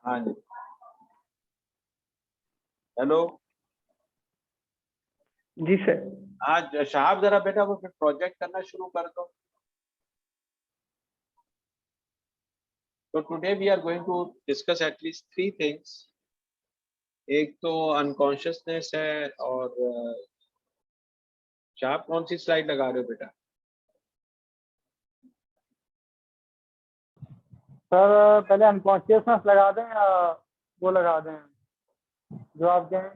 हाँ जी, हेलो। जी सर। हाँ शहाब, जरा बेटा वो फिर प्रोजेक्ट करना शुरू कर दो। तो today we are going to discuss at least 3 things. एक तो अनकॉन्शियसनेस है, और शहाब कौन सी स्लाइड लगा रहे हो बेटा? सर पहले अनकॉन्शियसनेस लगा दें या वो लगा दें जो आप कहें?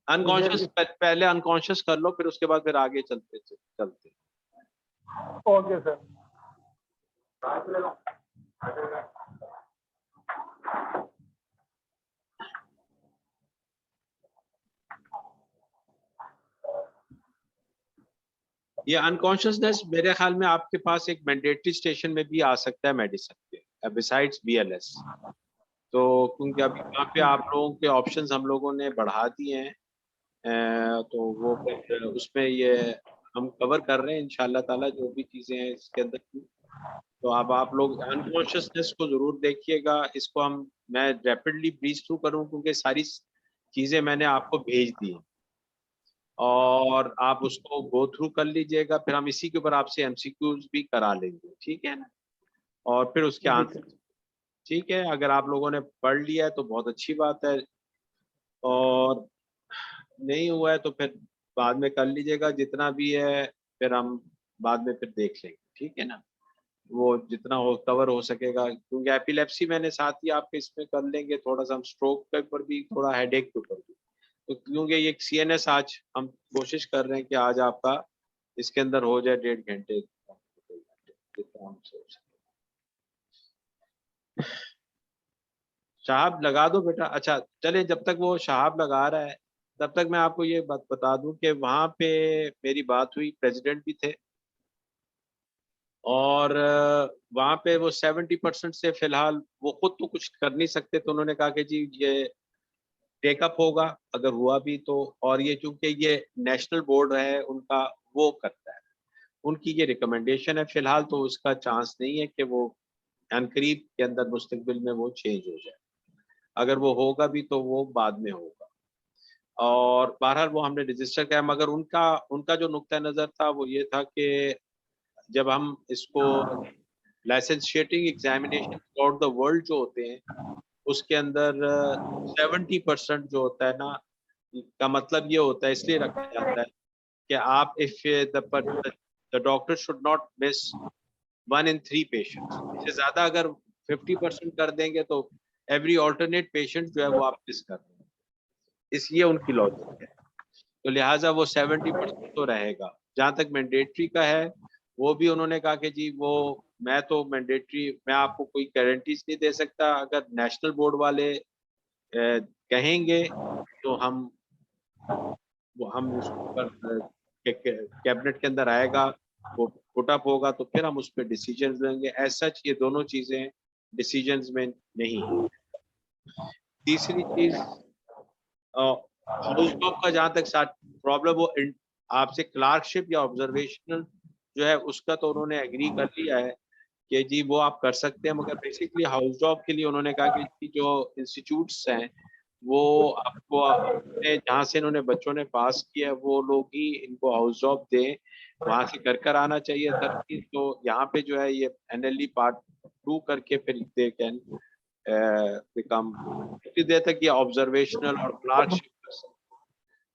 अनकॉन्शियस पहले अनकॉन्शियस कर लो, फिर उसके बाद फिर आगे चलते चलते। Okay sir. ये अनकॉन्शियसनेस मेरे ख्याल में आपके पास एक मैंडेटरी स्टेशन में भी आ सकता है मेडिसिन के, बिसाइड्स BLS। तो क्योंकि अभी वहाँ पे आप लोगों के ऑप्शंस हम लोगों ने बढ़ा दिए हैं, तो वो फिर उसमें ये हम कवर कर रहे हैं इंशाल्लाह ताला, जो भी चीजें हैं इसके अंदर की। तो अब आप लोग अनकॉन्शियसनेस को जरूर देखिएगा। इसको मैं रैपिडली ब्रीज थ्रू करूँ क्योंकि सारी चीजें मैंने आपको भेज दी हैं, और आप उसको गो थ्रू कर लीजिएगा। फिर हम इसी के ऊपर आपसे MCQs भी करा लेंगे, ठीक है ना? और फिर उसके जी आंसर, सर। ठीक है। अगर आप लोगों ने पढ़ लिया है तो बहुत अच्छी बात है, और नहीं हुआ है तो फिर बाद में कर लीजिएगा जितना भी है। फिर हम बाद में फिर देख लेंगे, ठीक है ना? वो जितना हो कवर हो सकेगा, क्योंकि एपिलेप्सी मैंने साथ ही आपके इसमें कर लेंगे, थोड़ा सा हम स्ट्रोक के ऊपर भी, थोड़ा हेडेक के ऊपर भी। तो क्योंकि ये CNS आज हम कोशिश कर रहे हैं कि आज आपका इसके अंदर हो जाए 1.5 घंटे जितना हम सोच सकें। शहाब लगा दो बेटा। अच्छा चले, जब तक वो शहाब लगा रहा है तब तक मैं आपको ये बात बता दूं कि वहां पे मेरी बात हुई, प्रेसिडेंट भी थे, और वहां पे वो 70% से फिलहाल वो खुद तो कुछ कर नहीं सकते, तो उन्होंने कहा कि जी ये टेकअप होगा अगर हुआ भी तो, और ये चूंकि ये नेशनल बोर्ड है उनका, वो करता है, उनकी ये रिकमेंडेशन है फिलहाल, तो उसका चांस नहीं है कि वो अनकरीब के अंदर मुस्तकबिल में वो चेंज हो जाए। अगर वो होगा भी तो वो बाद में होगा। और बहरहाल वो हमने रजिस्टर किया, मगर उनका उनका जो नुक्ता नज़र था वो ये था कि जब हम इसको लाइसेंशिएटिंग एग्जामिनेशन थ्रू द वर्ल्ड जो होते हैं, उसके अंदर 70% जो होता है ना, का मतलब ये होता है, इसलिए रखा जाता है कि आप if the doctor should not miss 1 in 3 patients. इससे ज्यादा अगर 50% कर देंगे तो एवरी ऑल्टरनेट पेशेंट जो है वो आप मिस कर देंगे, इसलिए उनकी लॉजिक है। तो लिहाजा वो 70% तो रहेगा। जहां तक मैंडेटरी का है, वो भी उन्होंने कहा कि जी वो, मैं तो मैंडेटरी, मैं आपको कोई गारंटीज नहीं दे सकता। अगर नेशनल बोर्ड वाले कहेंगे तो हम उसके ऊपर कैबिनेट के अंदर आएगा, वो पुट अप होगा, तो फिर हम उस पर डिसीजन लेंगे। एज सच ये दोनों चीजें डिसीजंस में नहीं है। तीसरी चीज, हाउस जॉब का जहां तक साथ प्रॉब्लम, वो आपसे क्लार्कशिप या ऑब्जर्वेशनल जो है उसका तो उन्होंने एग्री कर लिया है कि जी वो आप कर सकते हैं, मगर बेसिकली हाउस जॉब के लिए उन्होंने कहा कि जो इंस्टीट्यूट्स हैं वो आपको अपने जहाँ से इन्होंने बच्चों ने पास किया है वो लोग ही इनको हाउस जॉब दें, वहां से कर आना चाहिए। तरकीब तो यहाँ पे जो है ये NLE पार्ट 2 करके फिर दे कैन बिकम, देर तक ये ऑब्जर्वेशनल और क्लार्कशिप कर सकते।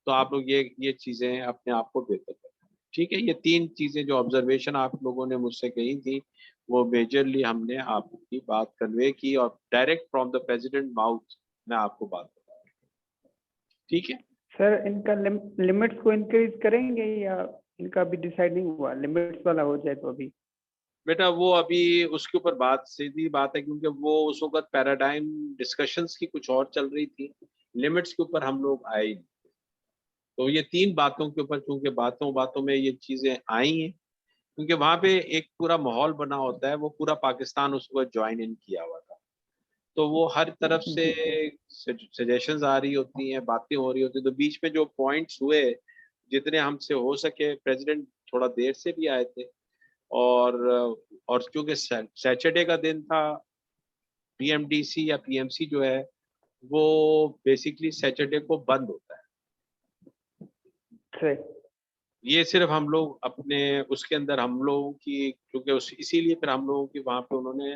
तो आप लोग ये चीजें अपने आप को बेहतर करें, ठीक है? ये 3 चीजें जो ऑब्जर्वेशन आप लोगों ने मुझसे कही थी, वो मेजरली हमने आपकी बात कन्वे की, और direct from the president mouth मैं आपको बात बता, ठीक है? सर इनका लिमिट्स को इंक्रीज करेंगे या इनका अभी डिसाइड नहीं हुआ? लिमिट्स वाला हो जाए तो अभी बेटा वो अभी उसके ऊपर बात, सीधी बात है, क्योंकि वो उस वक्त पैराडाइम डिस्कशंस की कुछ और चल रही थी, लिमिट्स के ऊपर हम लोग आए नहीं। तो ये 3 बातों के ऊपर, चूंकि बातों बातों में ये चीजें आई हैं, क्योंकि वहां पे एक पूरा माहौल बना होता है, वो पूरा पाकिस्तान उस वक्त ज्वाइन इन किया हुआ था, तो वो हर तरफ से जी सर। सजेशंस आ रही होती हैं, बातें हो रही होती हैं। तो बीच में जो पॉइंट्स हुए, जितने हमसे हो सके, प्रेसिडेंट थोड़ा देर से भी आए थे, और और क्योंकि सैटरडे का दिन था, PMDC या PMC जो है वो बेसिकली सैटरडे को बंद होता है। सर ये सिर्फ हम लोग अपने उसके अंदर हम लोगों की, क्योंकि उस इसीलिए फिर हम लोगों की वहां पे उन्होंने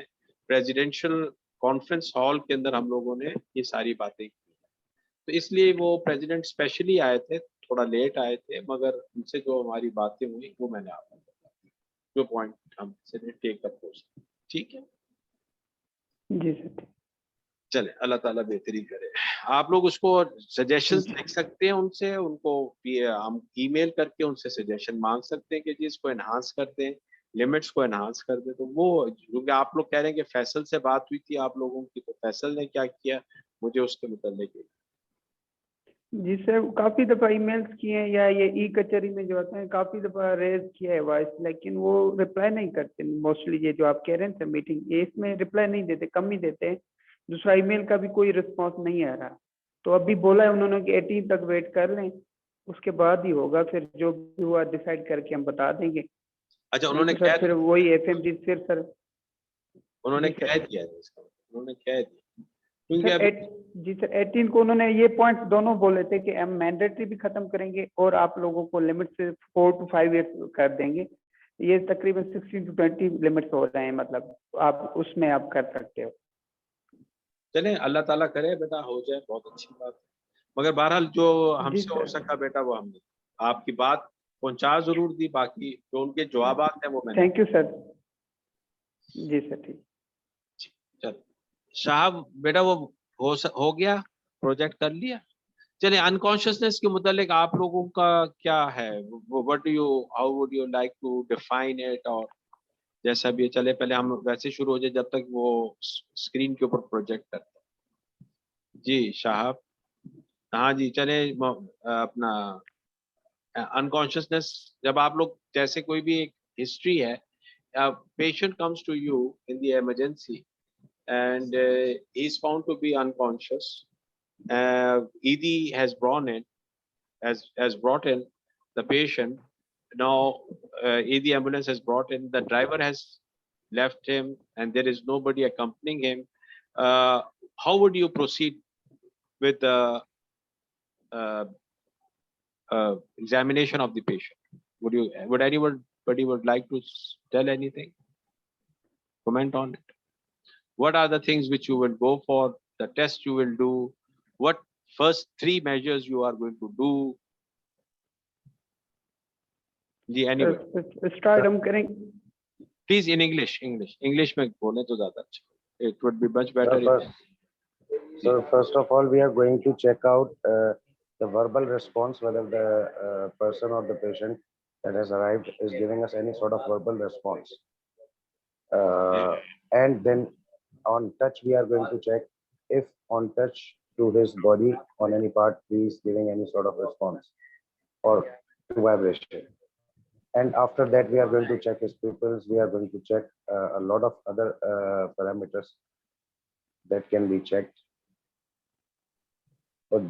प्रेसिडेंशियल कॉन्फ्रेंस हॉल के अंदर हम लोगों ने ये सारी बातें की। तो इसलिए वो प्रेसिडेंट स्पेशली आए थे, थोड़ा लेट आए थे, मगर उनसे जो हमारी बातें हुई वो मैंने आपको बताया, जो पॉइंट हम टेक अप हो सकते। ठीक है, जी सर। चले, अल्लाह ताला बेहतरी करे। आप लोग उसको सजेशंस जी लिख सकते हैं उनसे, उनको हम ईमेल करके उनसे सजेशन मांग सकते हैं कि जी इसको एनहांस करते हैं, लिमिट्स को एनहांस कर दे। तो वो, क्योंकि आप लोग कह रहे हैं कि फैसल से बात हुई थी आप लोगों की, तो फैसल ने क्या किया, मुझे उसके मुतालिक। जी सर, काफ़ी दफ़ा ईमेल्स किए हैं, या ये ई कचहरी में जो होते हैं काफ़ी दफ़ा रेज किया है वॉइस, लेकिन वो रिप्लाई नहीं करते मोस्टली। ये जो आप कह रहे हैं सर मीटिंग, ये इसमें रिप्लाई नहीं देते, कम ही देते हैं। दूसरा ईमेल का भी कोई रिस्पांस नहीं आ रहा। तो अभी बोला है उन्होंने कि 18 तक वेट कर लें, उसके बाद ही होगा, फिर जो भी हुआ डिसाइड करके हम बता देंगे। अच्छा, नहीं उन्होंने तो सर कह फिर वही एफएमजी फिर सर। उन्होंने जी कह सर। दिया है इसका, उन्होंने कह दिया, क्योंकि सर अभी जी सर, 18 को उन्होंने ये पॉइंट दोनों बोले थे कि हम मैंडेटरी भी खत्म करेंगे और आप लोगों को लिमिट से 4 to 5 ईयर्स कर देंगे। ये तकरीबन 16 to 20 लिमिट्स हो रहे हैं, मतलब आप उसमें आप कर सकते हो। चले, अल्लाह ताला करे बेटा हो जाए, बहुत अच्छी बात है। मगर बहरहाल जो जी हमसे हो सर। सका बेटा वो हमने आपकी बात पहुंचा जरूर दी, बाकी जो उनके जवाबात हैं वो मैंने थैंक यू सर। जी सर ठीक। चल साहब बेटा वो हो गया, प्रोजेक्ट कर लिया। चलिए, अनकॉन्शियसनेस के मुतालिक आप लोगों का क्या है, what do you, how would you like to define it, और जैसा भी है, चले पहले हम वैसे शुरू हो जाए जब तक वो स्क्रीन के ऊपर प्रोजेक्ट करते हैं। जी साहब, हाँ जी, चले अपना अनकॉन्शियसनेस, जब आप लोग जैसे कोई भी एक हिस्ट्री है, patient comes to you in the emergency and he is found to be unconscious. ED has brought in the patient. Now ED ambulance has brought in. The driver has left him, and there is nobody accompanying him. Uh, how would you proceed with the uh, examination of the patient? Would anybody would like to tell anything? Comment on it. What are the things which you will go for? The test you will do? What first three measures you are going to do? Anyway, sir start हम करेंगे। please in English में बोले तो ज़्यादा अच्छा. It would be much better So if. first of all, we are going to check out the verbal response, whether the person or the patient that has arrived is giving us any sort of verbal response. And then on touch, we are going to check if on touch to his body on any part, he is giving any sort of response or to vibration. And after that, we are going to check his pupils. We are going to check a lot of other parameters that can be checked. But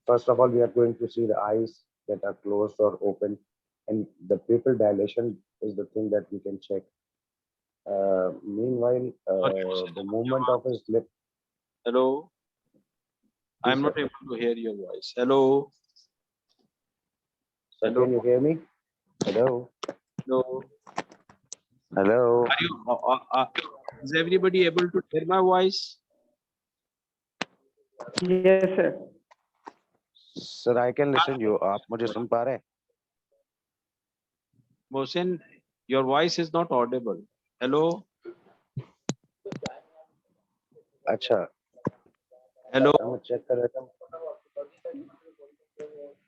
first of all, we are going to see the eyes that are closed or open, and the pupil dilation is the thing that we can check. Meanwhile, the movement of his lip. Hello, I am Yes, not sir. able to hear your voice. Hello, Sir, hello, can you hear me? Hello. hello. Hello. Are you? Is everybody able to hear my voice? Yes sir. Sir, I can listen you. आप मुझे सुन पा रहे हैं? Mohsin, your voice is not audible. Hello, अच्छा, hello. मैं check कर लेता हूँ.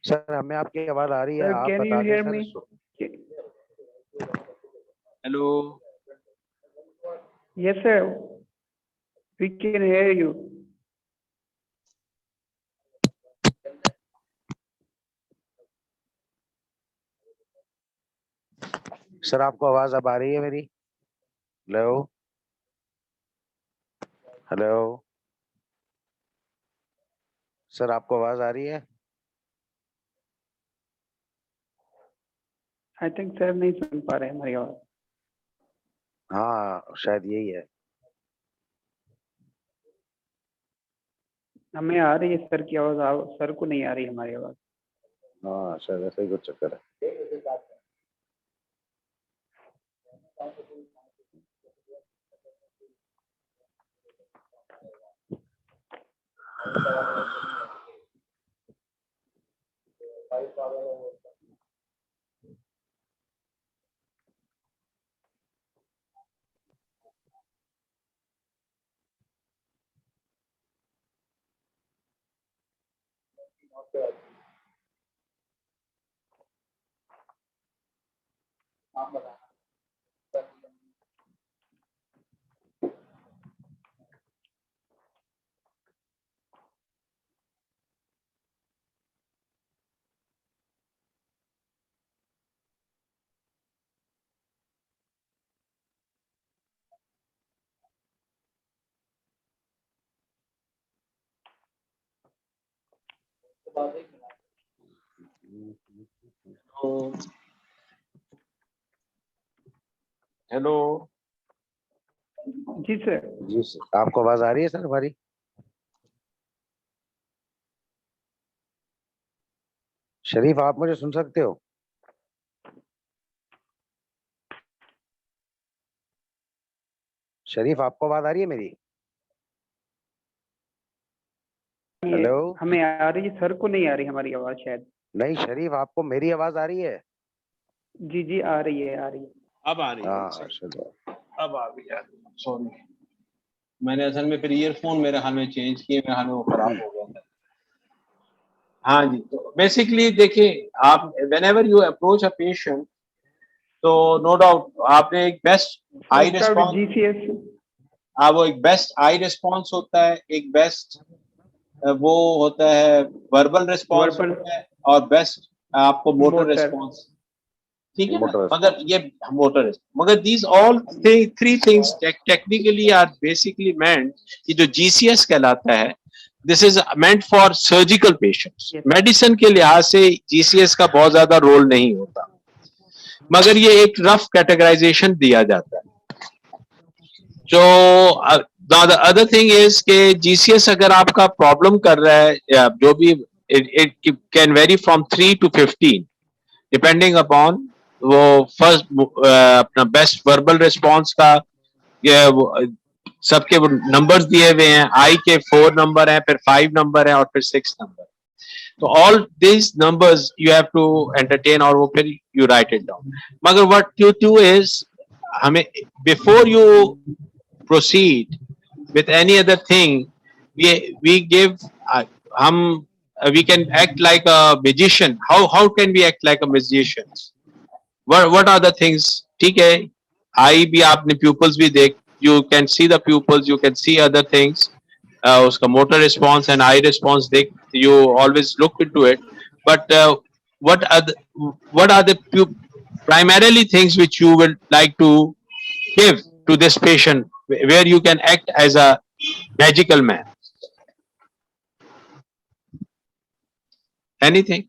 सर, हमें आपकी आवाज आ रही है. सर आप कैन यू बता दें hear sir. Me? Hello. Yes sir, we can hear you. Sir, आपको आवाज अब आ रही है मेरी? हेलो. हेलो. सर, आपको आवाज आ रही है? आई थिंक सर नहीं सुन पा रहे हमारी आवाज। हाँ, शायद यही है. हमें आ रही है सर की आवाज, सर को नहीं आ रही हमारी आवाज। हाँ शायद ऐसा ही कुछ चक्कर है। हेलो, जी सर। जी सर, आपको आवाज आ रही है सर हमारी? शरीफ, आप मुझे सुन सकते हो? शरीफ, आपको आवाज आ रही है मेरी? हेलो? हमें आ रही है, सर को नहीं आ रही हमारी आवाज शायद। नहीं शरीफ, आपको मेरी आवाज आ रही है? जी जी आ रही है, आ रही है। अब आ रही है। हाँ चलो। अब आ गई यार, सॉरी। मैंने असल में फिर ईयरफोन मेरे हाल में चेंज किए, मेरे हाल में वो खराब हो गया था। हाँ जी, तो बेसिकली देखिए, आप whenever you approach a patient, तो नो डाउट आपने एक बेस्ट आई रिस्पॉन्स, GCS वो एक बेस्ट आई रिस्पॉन्स होता है, एक बेस्ट वो होता है वर्बल रिस्पॉन्स Verbal. होता है, और बेस्ट आपको मोटर Motor. रिस्पॉन्स, ठीक है ना। मोटर मगर ये मोटर, मगर these all three things technically are basically meant, कि जो जीसीएस कहलाता है, this is meant for surgical patients. Yes. Medicine के लिहाज से जीसीएस का बहुत ज्यादा रोल नहीं होता, मगर ये एक रफ कैटेगराइजेशन दिया जाता है। जो द अदर थिंग इज के जीसीएस अगर आपका प्रॉब्लम कर रहा है, या जो भी, it can very from 3 to 15 depending upon वो फर्स्ट अपना बेस्ट वर्बल रिस्पॉन्स का, ये सबके नंबर्स दिए हुए हैं। आई के 4 नंबर हैं, फिर 5 नंबर है, और फिर 6 नंबर। तो all this numbers you have to entertain, और वो फिर यू राइट इट डाउन। मगर व्हाट यू डू इज, हमें before you proceed with any other thing, we give hum we can act like a magician. How can we act like a magician? What are the things? ठीक है, आई भी आपने pupils भी देख, you can see the pupils, you can see other things, उसका motor response and eye response देख, you always look into it. But what are the primarily things which you will like to give to this patient, where you can act as a magical man? Anything?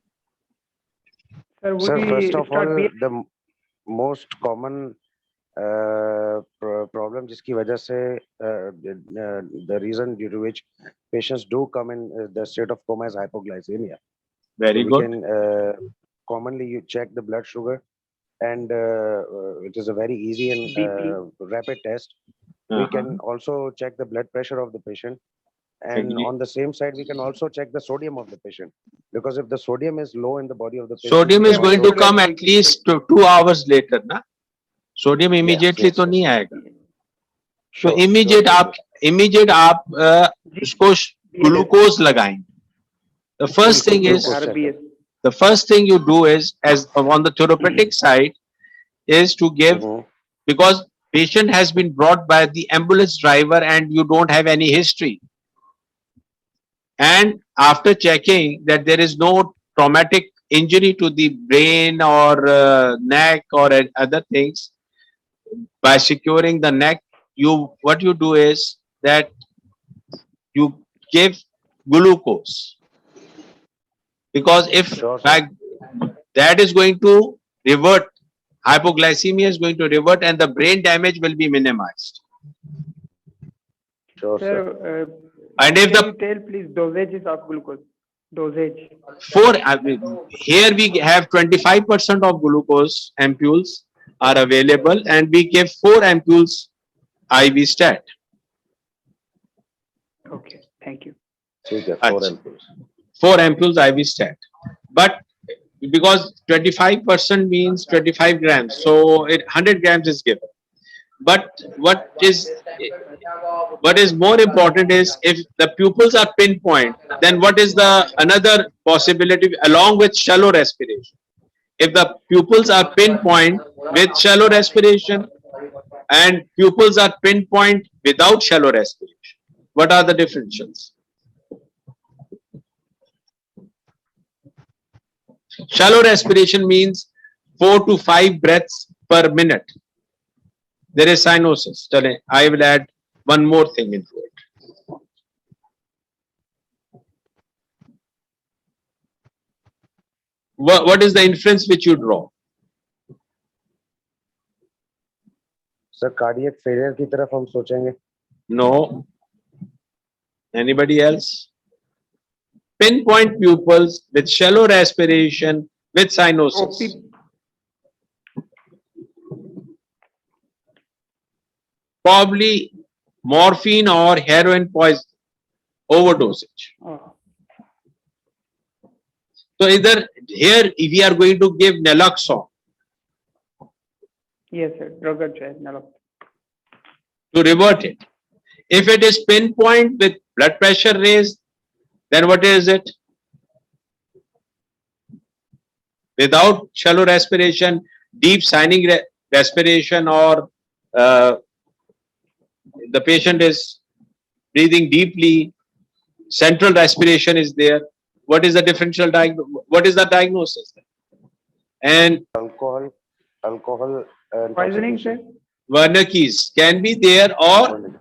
Sir, would Sir, we first of all, start the most common problem जिसकी वजह से the reason due to which patients do come in the state of coma is hypoglycemia. Very So we good. can commonly you check the blood sugar, and it is a very easy and BP. rapid test. We can also check the blood pressure of the patient, and Agree. on the same side we can also check the sodium of the patient, because if the sodium is low in the body of the patient, Sodium we is can going to also- come at least 2 hours later, ना? Sodium immediately yes, तो yes. नहीं आएगा। तो Sure, immediate sure, आप उसको glucose लगाएंगे। The first thing is, RBS. the first thing you do is, as on the therapeutic side, is to give, Mhm. because patient has been brought by the ambulance driver and you don't have any history, and after checking that there is no traumatic injury to the brain or neck or other things, by securing the neck, what you do is that you give glucose, because if Sure, sir. that is going to revert, hypoglycemia is going to revert and the brain damage will be minimized. Sure, Sir, sir. And if Can the you tell please dosages of glucose? Dosage. here we have 25% of glucose ampoules are available, and we give 4 ampoules IV stat. Okay, thank you. ठीक है, 4 अच्छा। ampoules. 4 ampoules IV stat. But because 25% means 25 grams, so 100 grams is given. But what is more important is if the pupils are pinpoint, then what is the another possibility along with shallow respiration? If the pupils are pinpoint with shallow respiration and pupils are pinpoint without shallow respiration, what are the differentials? Shallow respiration means 4 to 5 breaths per minute. There is cyanosis. I will add one more thing into it. What is the inference which you draw? Sir, cardiac failure की तरफ हम सोचेंगे. No. Anybody else? Pinpoint pupils with shallow respiration with cyanosis. Probably morphine or heroin poison overdosage. Oh, So either here we are going to give naloxone yes, sir. Drug naloxone. to revert it. If it is pinpoint with blood pressure raised, then what is it? Without shallow respiration, deep signing respiration, or the patient is breathing deeply, central respiration is there. What is the differential what is the diagnosis? And Alcohol Poisoning, sir. Wernicke's can be there, or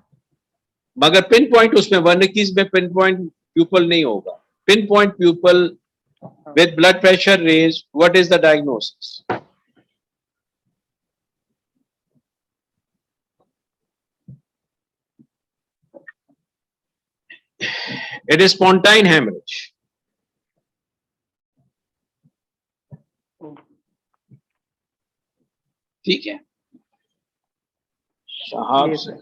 मगर pinpoint उसमें Wernicke's में pinpoint pupil नहीं होगा. Pinpoint pupil with blood pressure raised, what is the diagnosis? It is spontaneous hemorrhage. ठीक है. साहब Yes, से. sir.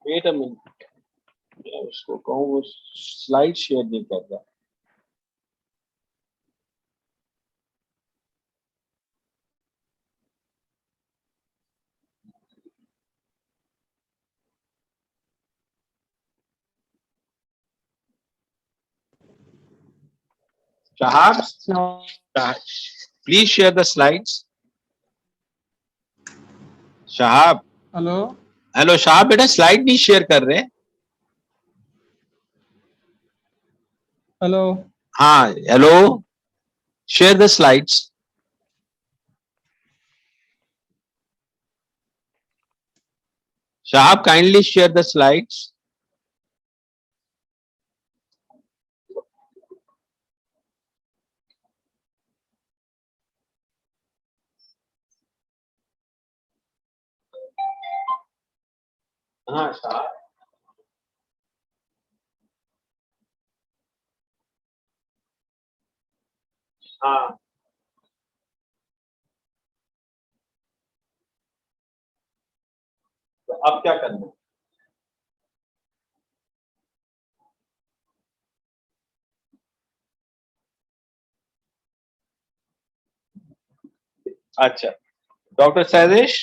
Wait a minute. उसको कहूँ वो स्लाइड शेयर नहीं कर रहा. Shahab, No. please share the slides. Shahab. Hello. Hello Shah, बेटा स्लाइड नहीं शेयर कर रहे. Hello. हाँ, hello, share the slides. Shahab, kindly share the slides. हाँ शाह. हाँ. तो अब क्या करना है? अच्छा, डॉक्टर सैदेश,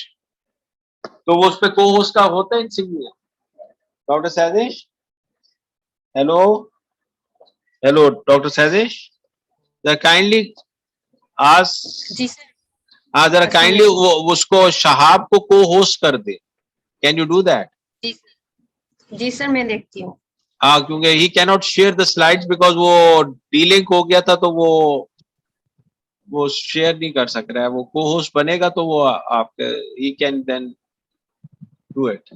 तो वो उस पे को होस्ट का होता है insignia. Doctor Saidesh, hello, hello doctor Saidesh, जरा काइंडली आज, जी सर. हाँ जरा काइंडली वो उसको शहाब को होस्ट कर दे. Can you do that? जी सर, मैं देखती हूँ. हाँ, क्योंकि he can not share the slides because वो डीलिंक हो गया था, तो वो शेयर नहीं कर सक रहा है. वो को होस्ट बनेगा तो वो आपके ही can then do it.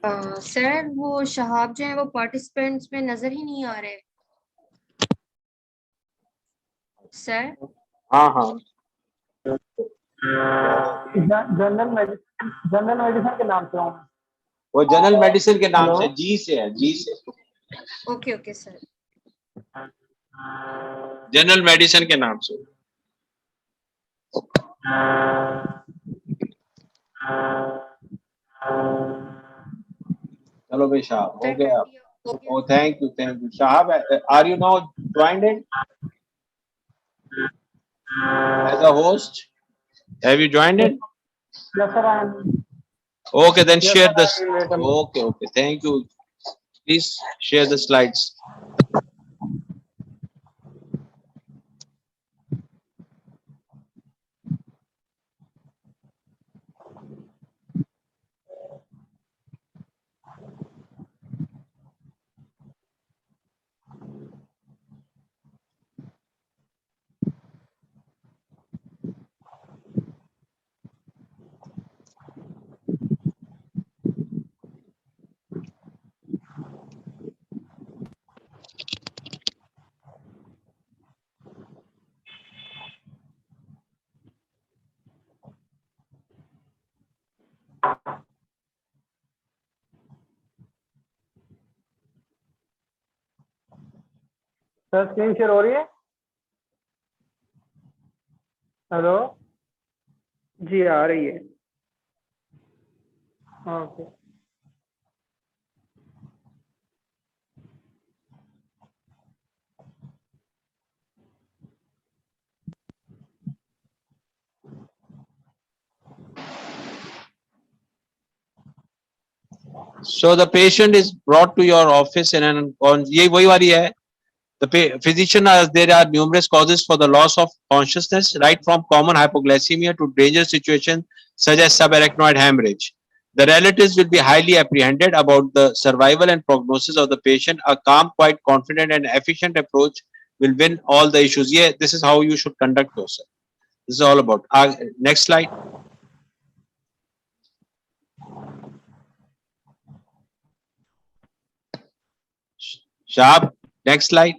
Sir वो शहाब जो है वो पार्टिसिपेंट्स में नजर ही नहीं आ रहे सर। हाँ हाँ जनरल मेडिसिन के नाम से हूँ। वो जनरल मेडिसिन के नाम हेलो। से जी से है, जी से okay okay sir. General medicine के नाम से। चलो भाई साहब हो सर गया। कर दिया हो गया। Oh, thank you, Shahab. Are you now joined in as a host? Have you joined in? Yes, sir, I am. Okay, then Yes, share sir, this. I am waiting. Okay, thank you. Please share the slides. Sir screen share हो रही है? Hello. जी आ रही है। Okay. So the patient is brought to your office in an on ये वही वाली है. The physician there are numerous causes for the loss of consciousness, right from common hypoglycemia to dangerous situations such as subarachnoid hemorrhage. The relatives will be highly apprehended about the survival and prognosis of the patient. A calm, quite confident and efficient approach will win all the issues. Yeah, this is how you should conduct yourself. This is all about. Next slide. Sharp. Next slide.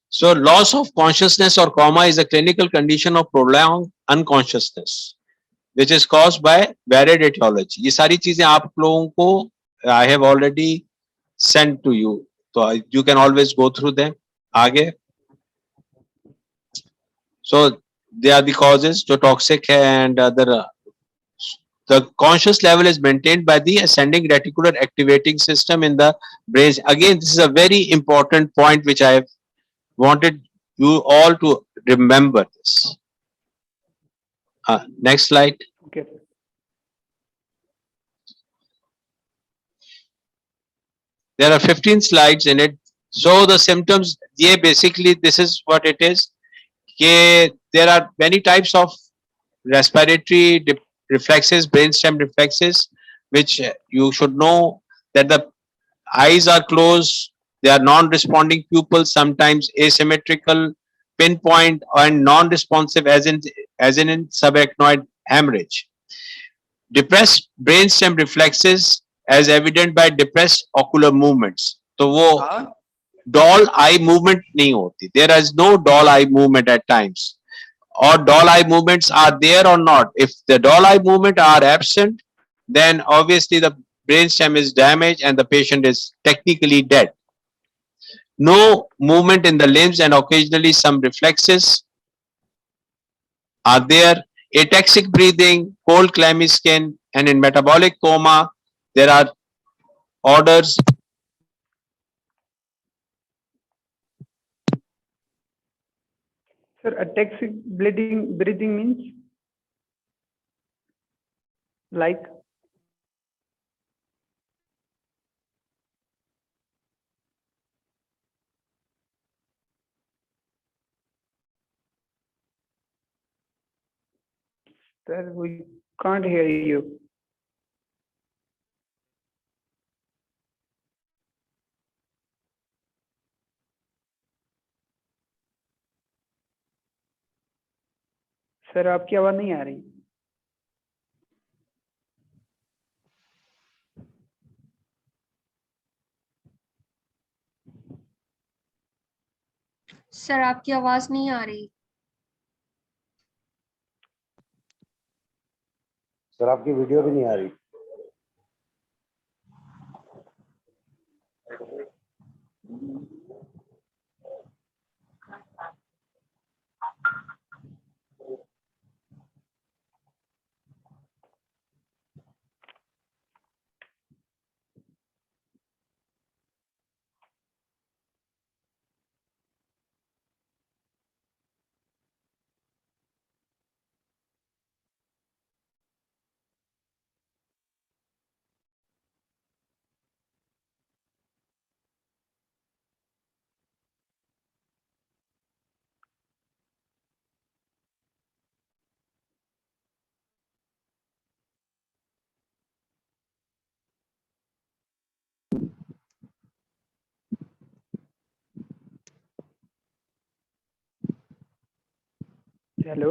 So loss of consciousness or coma is a clinical condition of prolonged unconsciousness, which is caused by varied etiology. ये सारी चीजें आप लोगों को I have already sent to you, so you can always go through them. आगे. So they are the causes जो toxic है and other. The conscious level is maintained by the ascending reticular activating system in the brain. Again, this is a very important point which I have wanted you all to remember this. Next slide. Okay. There are 15 slides in it. So the symptoms, yeah, basically this is what it is. There are many types of respiratory reflexes, brainstem reflexes, which you should know that the eyes are closed, they are non-responding pupils, sometimes asymmetrical, pinpoint, and non-responsive as in subarachnoid hemorrhage. Depressed brainstem reflexes as evident by depressed ocular movements. तो वो doll eye movement नहीं होती. There is no doll eye movement at times. Or doll eye movements are there or not. If the doll eye movement are absent, then obviously the brainstem is damaged and the patient is technically dead. No movement in the limbs and occasionally some reflexes are there. Ataxic breathing, cold clammy skin, and in metabolic coma, there are orders. Sir, ataxic breathing means like sir, we can't hear you. Sir आपकी आवाज नहीं आ रही. Sir आपकी आवाज नहीं आ रही. Sir आपकी video भी नहीं आ रही. Hello.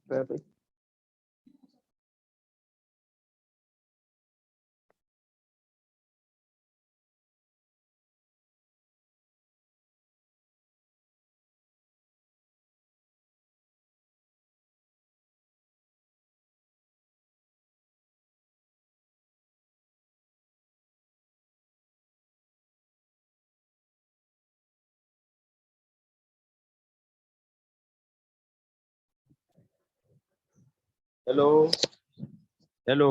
Perfect. Hello. Hello.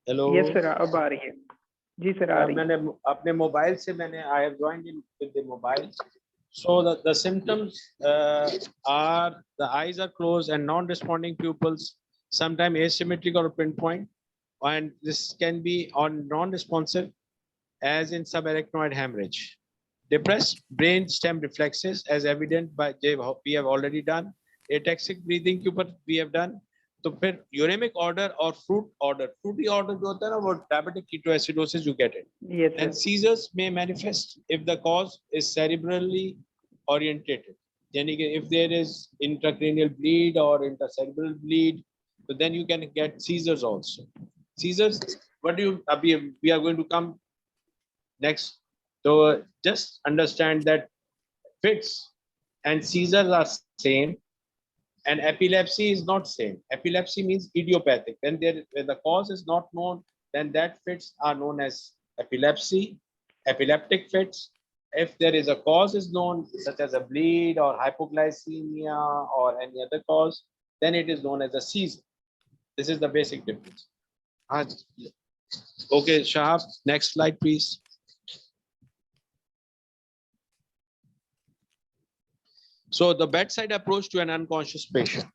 Hello. Yes sir अब आ रही है जी सर आ रही है मैंने अपने मोबाइल से मैंने I have joined in with the mobile. So the symptoms are the eyes are closed and non-responding pupils, sometimes asymmetric or pinpoint, and this can be on non-responsive, as in subarachnoid hemorrhage. Depressed brain stem reflexes, as evident by we have already done. Ataxic breathing के ऊपर we have done. तो फिर uremic order और fruity order जो होता है ना वो diabetic ketoacidosis you get it. Yes And sir seizures may manifest if the cause is cerebrally orientated. Yani कि if there is intracranial bleed or intercerebral bleed, so then you can get seizures also. Seizures, what do you, we are going to come next. So just understand that fits and seizures are same and epilepsy is not same. Epilepsy means idiopathic. When the cause is not known, then that fits are known as epilepsy, epileptic fits. If there is a cause is known, such as a bleed or hypoglycemia or any other cause, then it is known as a seizure. This is the basic difference. Okay, Shahab, next slide, please. So the bedside approach to an unconscious patient.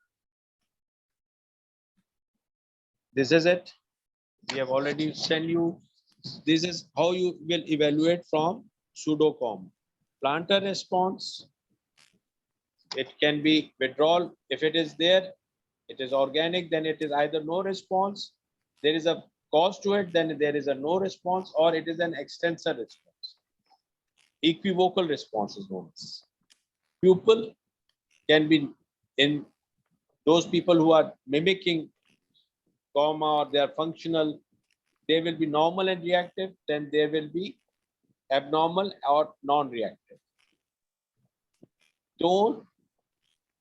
This is it. We have already sent you. This is how you will evaluate from pseudo-coma. Plantar response. It can be withdrawal. If it is there, it is organic, then it is either no response. There is a cause to it, then there is a no response, or it is an extensor response. Equivocal response is known as. Pupil can be in those people who are mimicking coma or they are functional, they will be normal and reactive, then they will be abnormal or non-reactive. Tone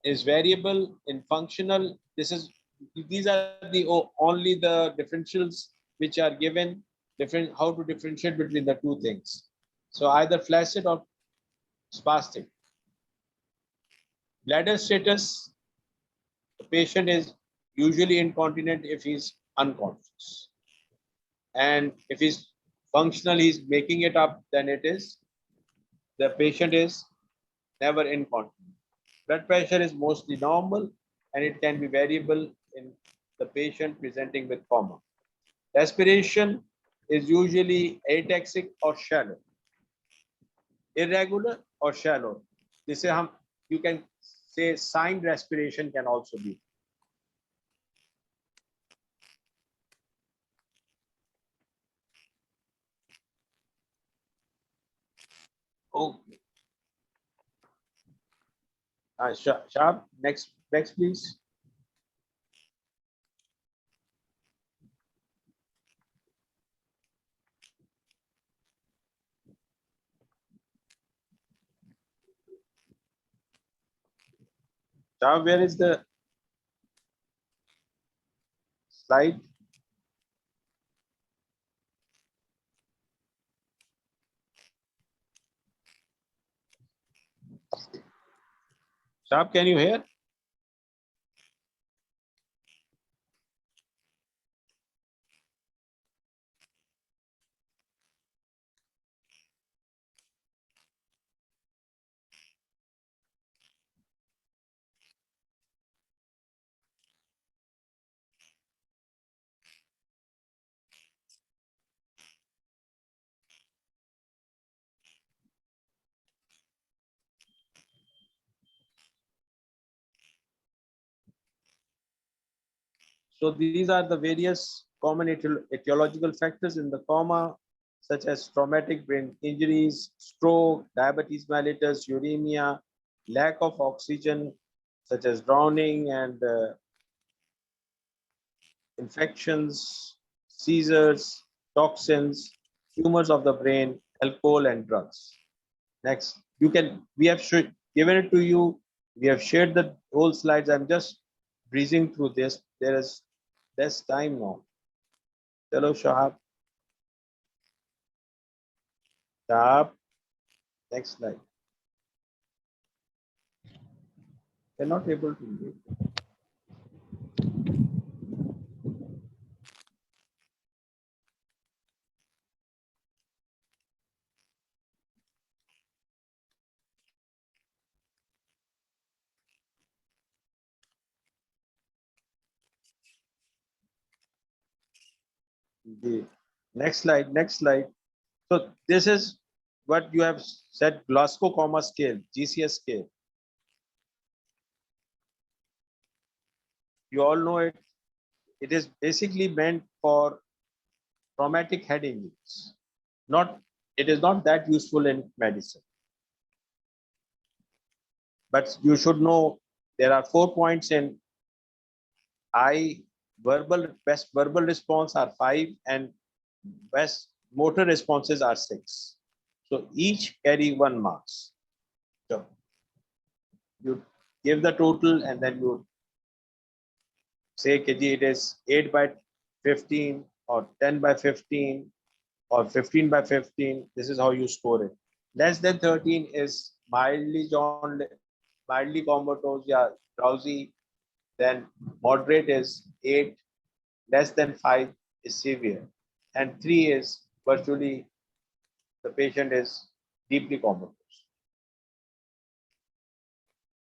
is variable in functional. These are the only the differentials which are given, different how to differentiate between the two things. So either flaccid or spastic. Bladder status, the patient is usually incontinent if he's unconscious. And if he's functional, he's making it up, then it is, the patient is never incontinent. Blood pressure is mostly normal and it can be variable in the patient presenting with coma. Respiration is usually ataxic or shallow. Irregular or shallow. This is how you can say signed respiration can also be. Okay. Sharp, next please. Sharp, where is the slide? Sharp, can you hear? So these are the various common etiological factors in the coma, such as traumatic brain injuries, stroke, diabetes mellitus, uremia, lack of oxygen, such as drowning and infections, seizures, toxins, tumors of the brain, alcohol and drugs. Next, we have given it to you. We have shared the whole slides. I'm just breezing through this. There is less time now. Hello, Shahab. Shahab. Next slide. They're not able to read. The next slide, next slide. So this is what you have said, Glasgow Coma Scale, GCS scale. You all know it. It is basically meant for traumatic head injuries. It is not that useful in medicine. But you should know there are 4 points in best verbal response are 5 and best motor responses are 6. So each carry 1 marks. So you give the total and then you say it is 8 by 15 or 10 by 15 or 15 by 15. This is how you score it. Less than 13 is mildly comatose, yeah, drowsy. Then moderate is 8. Less than 5 is severe. And 3 is virtually the patient is deeply comatose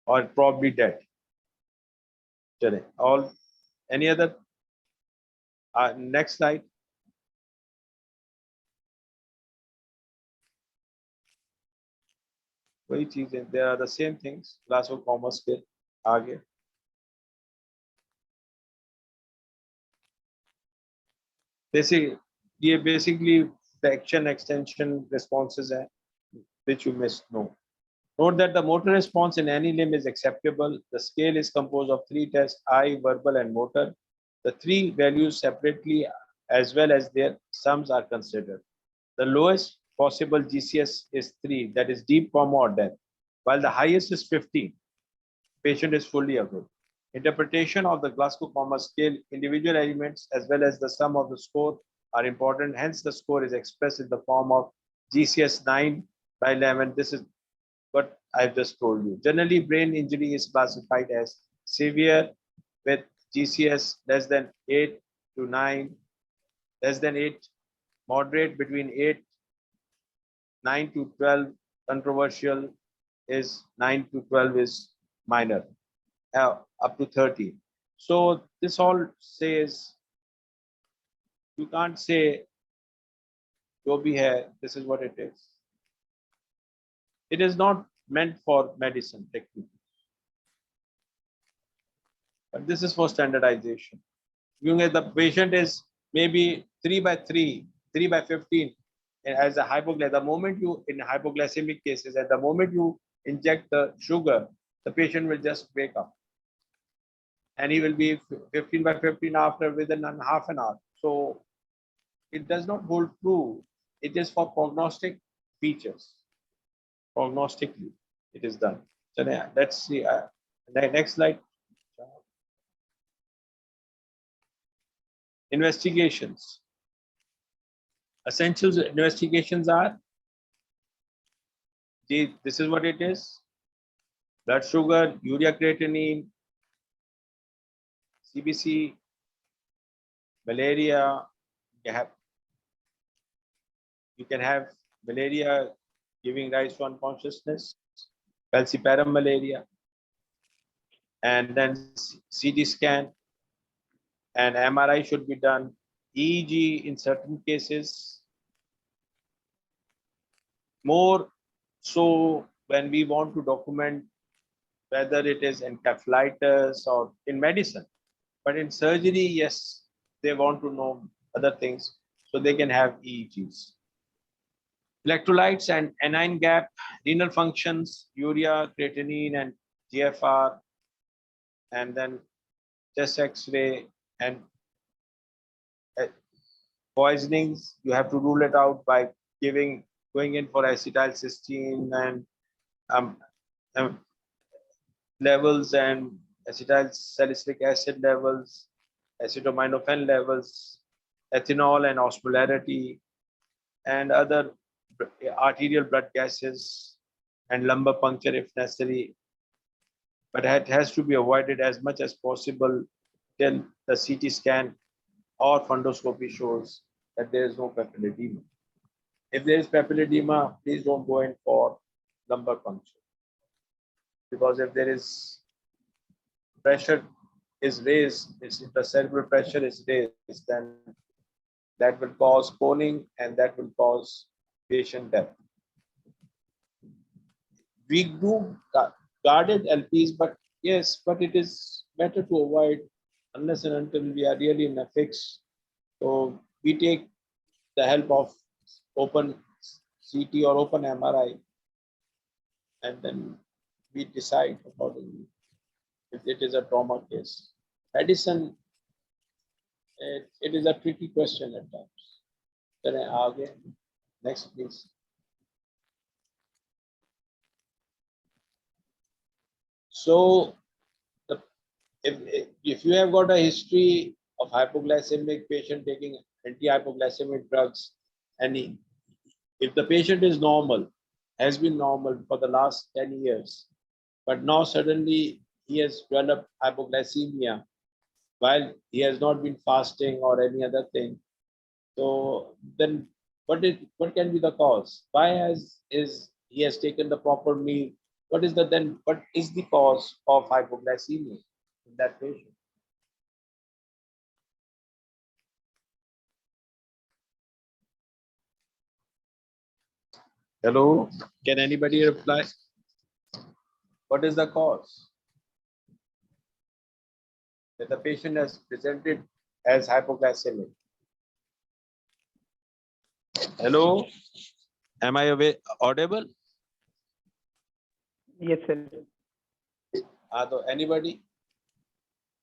or probably dead. All any other? Next slide. वही चीजें, there are the same things. Glasgow Coma Scale. आगे. Basically flexion extension responses hai, which you must know. Note that the motor response in any limb is acceptable. The scale is composed of 3 tests: eye, verbal, and motor. The 3 values separately as well as their sums are considered. The lowest possible GCS is 3, that is deep coma or death, while the highest is 15. Patient is fully awake. Interpretation of the Glasgow Coma Scale, individual elements as well as the sum of the score are important. Hence, the score is expressed in the form of GCS 9 by 11. This is what I've just told you. Generally, brain injury is classified as severe with GCS less than 8 to 9, less than 8, moderate between 8, 9 to 12, controversial is 9 to 12 is minor, up to 30. So this all says, you can't say, jo bhi hai, this is what it is. It is not meant for medicine technically, but this is for standardization. The patient is maybe 3 by 3, 3 by 15 as a hypoglycemia. The moment you, in hypoglycemic cases, at the moment you inject the sugar, the patient will just wake up. And he will be 15 by 15 after within half an hour. So it does not hold true. It is for prognostic features. Prognostically, it is done. So let's see. Next slide. Investigations. Essential investigations are, this is what it is: blood sugar, urea creatinine, CBC, malaria. You can have malaria giving rise to unconsciousness, falciparum malaria, and then CT scan and MRI should be done. EEG in certain cases, more so when we want to document whether it is encephalitis or in medicine. But in surgery, yes, they want to know other things, so they can have EEGs. Electrolytes and anion gap, renal functions, urea, creatinine, and GFR, and then chest X-ray and poisonings. You have to rule it out by going in for acetylcysteine and um, um, levels and acetylsalicylic acid levels, acetaminophen levels, ethanol and osmolarity, and other arterial blood gases and lumbar puncture if necessary. But it has to be avoided as much as possible till the CT scan or fundoscopy shows that there is no papilledema. If there is papilledema, please don't go in for lumbar puncture, because if there is pressure is raised, if the cerebral pressure is raised, then that will cause coning and that will cause patient death. We do guarded LPs, but yes, but it is better to avoid unless and until we are really in a fix. So we take the help of open CT or open MRI, and then we decide accordingly if it is a trauma case. Medicine, it is a tricky question at times. Next, please. So, if you have got a history of hypoglycemic patient taking anti-hypoglycemic drugs, and if the patient is normal, has been normal for the last 10 years, but now suddenly he has developed hypoglycemia while he has not been fasting or any other thing, so then what can be the cause? Why he has taken the proper meal? What is the cause of hypoglycemia in that patient? Hello, can anybody reply? What is the cause? That the patient has presented as hypoglycemic. Hello, am I audible? Yes, sir. Anybody?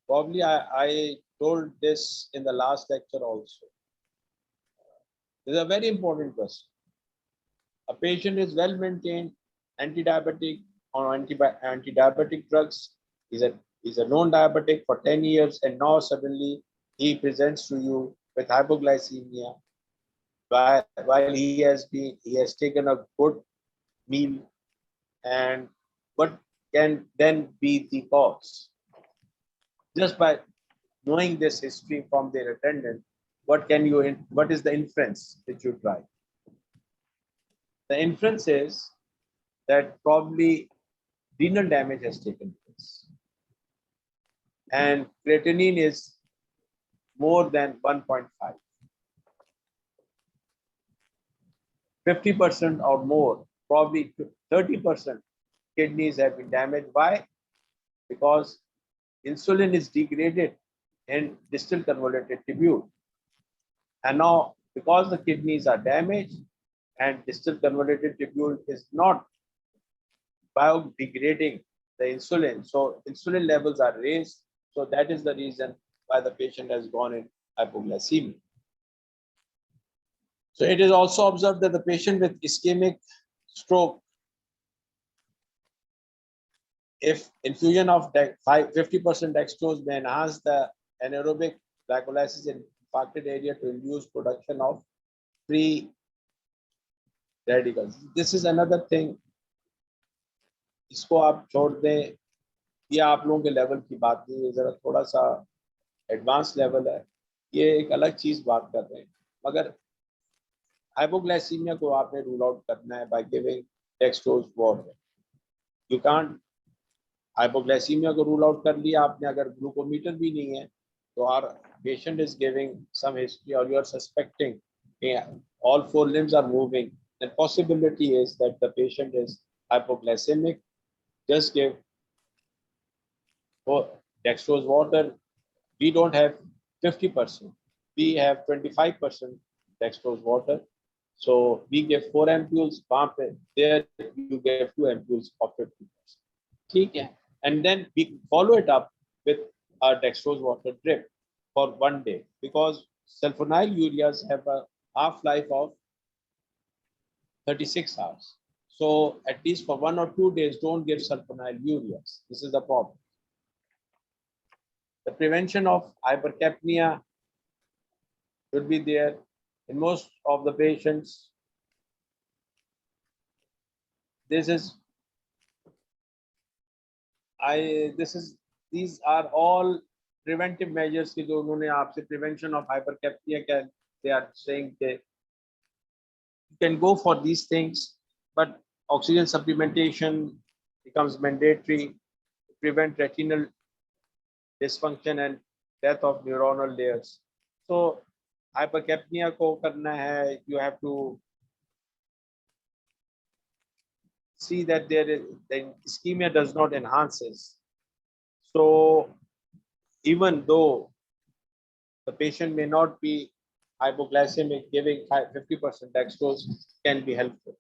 Probably I told this in the last lecture also. This is a very important question. A patient is well maintained, anti-diabetic or anti-diabetic drugs. He's a known diabetic for 10 years, and now suddenly he presents to you with hypoglycemia while he has taken a good meal. And what can then be the cause? Just by knowing this history from their attendant, what is the inference that you try? The inference is that probably renal damage has taken place, and creatinine is more than 1.5. 50% or more, probably 30% kidneys have been damaged. Why? Because insulin is degraded in distal convoluted tubule. And now, because the kidneys are damaged and distal convoluted tubule is not biodegrading the insulin, so insulin levels are raised. So that is the reason why the patient has gone in hypoglycemia. So it is also observed that the patient with ischemic stroke, if infusion of 50% dextrose may enhance the anaerobic glycolysis in infarcted area to induce production of free radicals. This is another thing. इसको आप छोड़ दें, ये आप लोगों के level की बात नहीं है, जरा थोड़ा सा एडवांस लेवल है, ये एक अलग चीज बात कर रहे हैं. मगर हाइपोग्लाइसीमिया को आपने रूल आउट करना है by giving dextrose water. You can't hypoglycemia को रूल आउट कर लिया आपने, अगर ग्लूकोमीटर भी नहीं है तो our patient is giving some history और you are suspecting all four limbs are moving, the possibility is that the patient is hypoglycemic. Just give dextrose water. We don't have 50%, we have 25% dextrose water, so we give 4 ampules. There you give 2 ampules of 50%. ठीक है, and then we follow it up with a dextrose water drip for 1 day, because sulfonylureas have a half-life of 36 hours. So at least for 1 or 2 days, don't give sulfonylureas. This is the problem. The prevention of hypercapnia should be there in most of the patients. These are all preventive measures कि जो उन्होंने आपसे prevention of hypercapnia का they are saying that you can go for these things, but oxygen supplementation becomes mandatory to prevent retinal dysfunction and death of neuronal layers. So hypercapnia को करना है, you have to see that the ischemia does not enhances. So even though the patient may not be hypoglycemic, giving 50% dextrose can be helpful.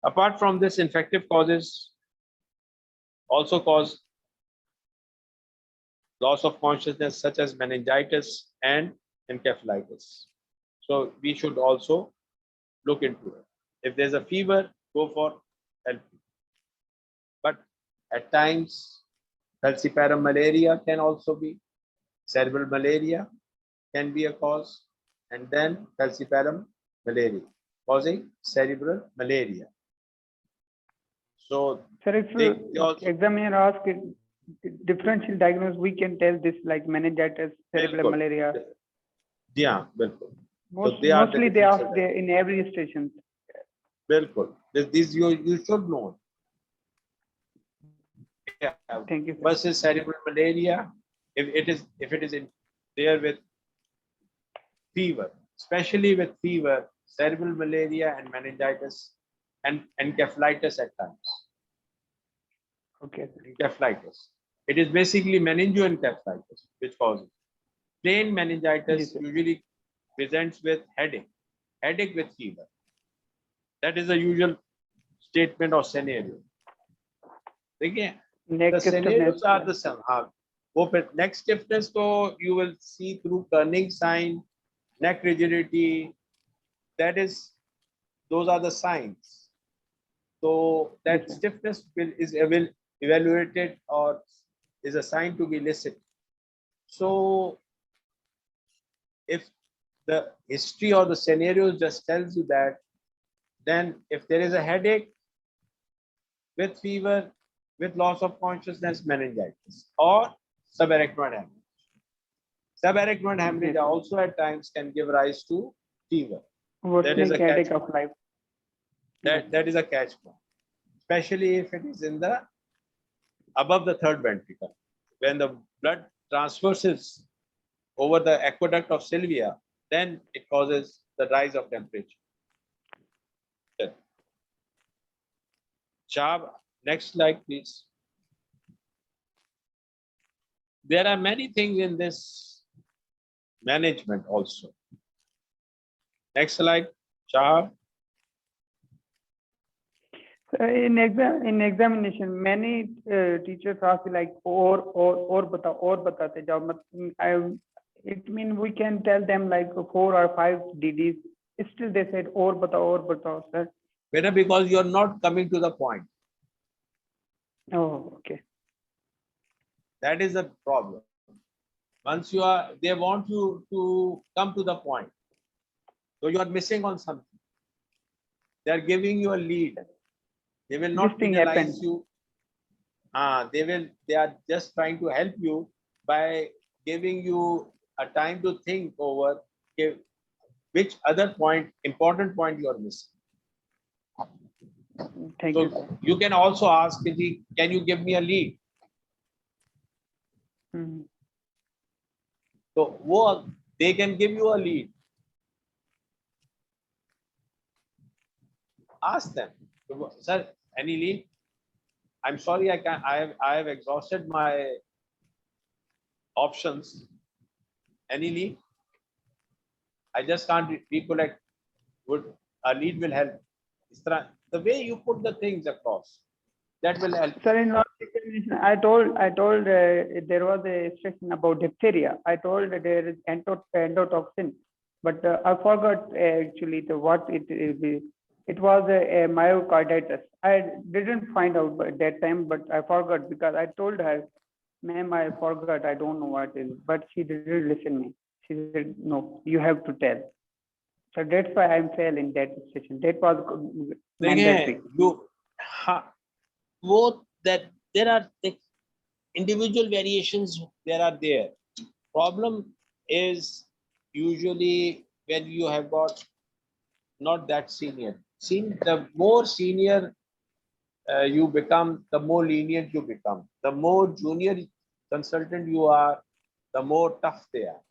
Apart from this, infective causes also cause loss of consciousness, such as meningitis and encephalitis. So we should also look into it. If there's a fever, go for LP. But at times, falciparum malaria can also be, cerebral malaria can be a cause, and then falciparum malaria causing cerebral malaria. So Sir, if they also, examiner asks differential diagnosis, we can tell this like meningitis, cerebral Bilkul. malaria. yeah, bilkul. they are the Mostly they ask differential there in every station. Bilkul. This you should know. Yeah. Thank you, sir. Versus cerebral malaria, if it is in there with fever, especially with fever, cerebral malaria and meningitis and encephalitis at times. Okay. Encephalitis. It is basically meningoencephalitis which causes. Plain meningitis Yes, sir. usually presents with headache with fever. That is the usual statement or scenario. Okay. Neck The scenarios stiffness. are the same. Neck stiffness, so you will see through turning sign, neck rigidity. Those are the signs. So that Yes, sir. stiffness will evaluated or is a sign to be listed. So if the history or the scenarios just tells you that, then if there is a headache with fever, with loss of consciousness, meningitis or subarachnoid hemorrhage. Subarachnoid hemorrhage Yes. also at times can give rise to fever. That is Worsening a headache catch of life. That is a catch point, especially if it is in the above the third ventricle. When the blood transverses over the aqueduct of Sylvia, then it causes the rise of temperature. Shahab, next slide, please. There are many things in this management also. Next slide, Shahab. In examination, many teachers ask like or batate jao. It means we can tell them like 4 or 5 DDs. Still they said or batao, sir. Better because you are not coming to the point. Oh, okay. That is the problem. Once you are, they want you to come to the point. So you are missing on something. They are giving you a lead. They will not This thing penalize happened. you. They are just trying to help you by giving you a time to think over which other important point you are missing. Thank So you, sir. you can also ask, can you give me a lead? Mhm. So they can give you a lead. Ask them, sir, any lead? I'm sorry, I have exhausted my options. Any lead? I just can't recollect. Would a lead will help? The way you put the things across. That will help. Sir, in last examination, I told there was a session about diphtheria. I told that there is endotoxin, but I forgot actually what it is. It was a myocarditis. I didn't find out at that time, but I forgot because I told her, ma'am, I forgot. I don't know what it is, but she didn't listen me. She said, no, you have to tell. So that's why I'm fail in that session. That was mandatory. देखें, हाँ, वो that there are individual variations there are there. Problem is usually when you have got not that senior. The more senior you become, the more lenient you become. The more junior consultant you are, the more tough they are.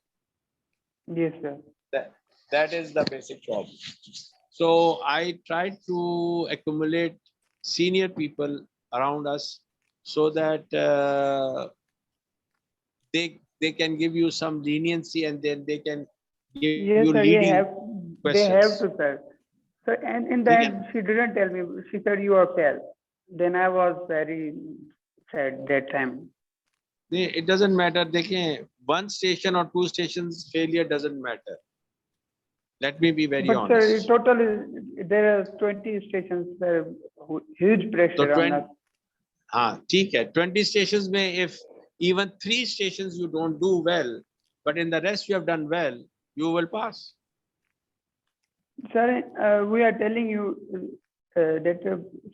Yes, sir. That is the basic problem. So I try to accumulate senior people around us so that they can give you some leniency and then they can give Yes, you sir. leading They have questions. to, sir. So, and in the ठीक है? end, she didn't tell me. She said you are fail. Then I was very sad that time. It doesn't matter. देखें, one station or two stations failure doesn't matter. Let me be very But sir, honest. total there are 20 stations. There huge So pressure on us. हाँ ठीक है 20 stations में if even 3 stations you don't do well but in the rest you have done well you will pass. Sir, we are telling you that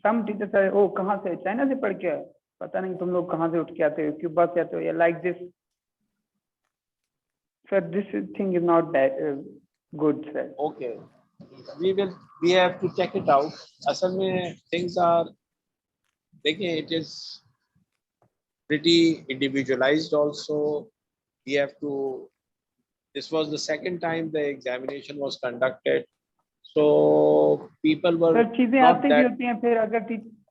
some teachers say, oh, कहाँ से China से पढ़ के आए? पता नहीं तुम लोग कहाँ से उठ के आते हो, क्यूबा से आते हो, या like this. Sir, this thing is not that good, sir. Okay, we have to check it out. असल में things are देखिए it is pretty individualized also. We have to. This was the second time the examination was conducted. So people were sir चीजें not आती भी that. होती हैं, फिर अगर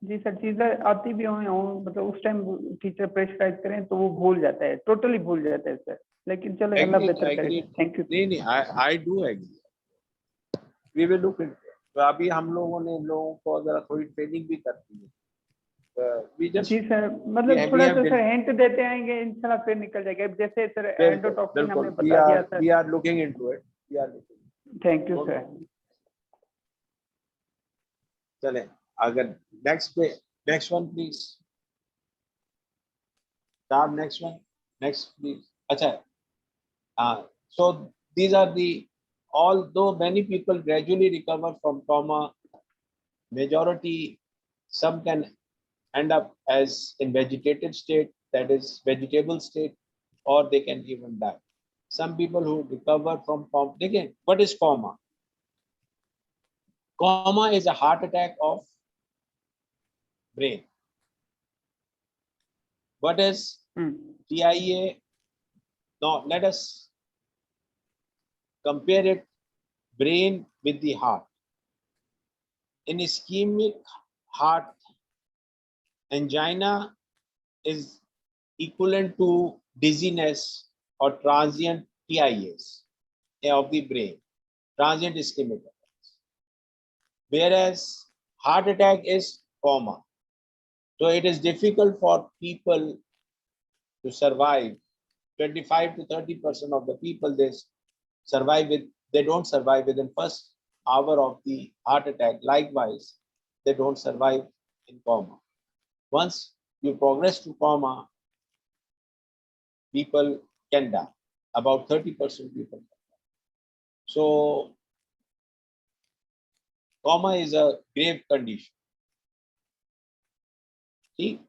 जी सर चीजें आती भी हों मतलब उस टाइम टीचर प्रेशराइज करें तो वो भूल जाता है, टोटली भूल जाता है सर. लेकिन चलो अल्लाह बेहतर करे. Thank you. नहीं I do agree. We will look into it. तो अभी हम लोगों ने लोगों को अगर थोड़ी ट्रेनिंग भी करती है. We just जी सर मतलब थोड़ा सा सर हिंट देते आएंगे इंशाल्लाह फिर निकल जाएगा. जैसे सर एंडोटॉक्सिन हमने बता दिया sir. we are looking into it. Thank you sir. चले अगर next one please. Start next please. अच्छा so these are the although many people gradually recover from trauma, majority some can end up as in vegetative state, that is vegetable state, or they can even die. Some people who recover from trauma. Again, what is coma? Coma is a heart attack of brain. What is TIA? Now let us compare it, brain with the heart. In ischemic heart, angina is equivalent to dizziness or transient TIAs of the brain, transient ischemic attacks. Whereas heart attack is coma. So it is difficult for people to survive. 25 to 30% of the people they don't survive within first hour of the heart attack. Likewise, they don't survive in coma. Once you progress to coma, people can die. About 30% people can die. So coma is a grave condition. See?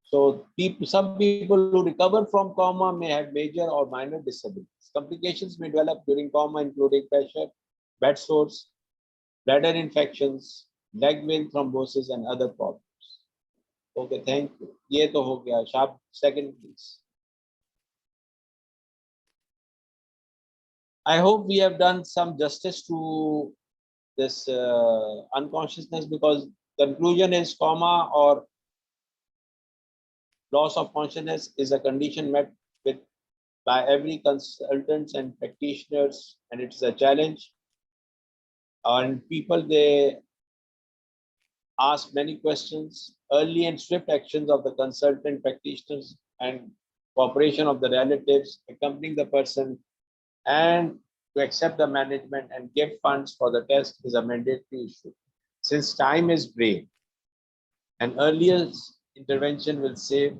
So some people who recover from coma may have major or minor disabilities. Complications may develop during coma, including pressure, bed sores, bladder infections, leg vein thrombosis, and other problems. Okay, thank you. ये तो हो गया. Sharp second, please. I hope we have done some justice to this unconsciousness, because conclusion is coma or loss of consciousness is a condition met with by every consultants and practitioners, and it's a challenge. And people, they ask many questions. Early and swift actions of the consultant practitioners and cooperation of the relatives accompanying the person and to accept the management and give funds for the test is a mandatory issue. Since time is brain, an earlier intervention will save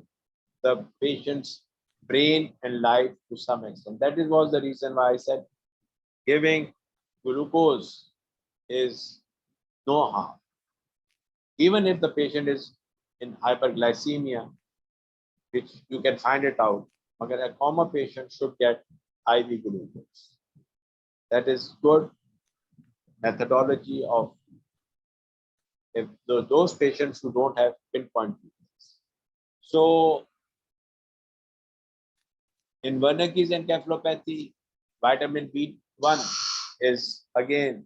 the patient's brain and life to some extent. That was the reason why I said giving glucose is no harm. Even if the patient is in hyperglycemia, which you can find it out, but a common patient should get IV glucose. That is good methodology of if those patients who don't have pinpoint weakness. So in Wernicke's encephalopathy, vitamin B1 is again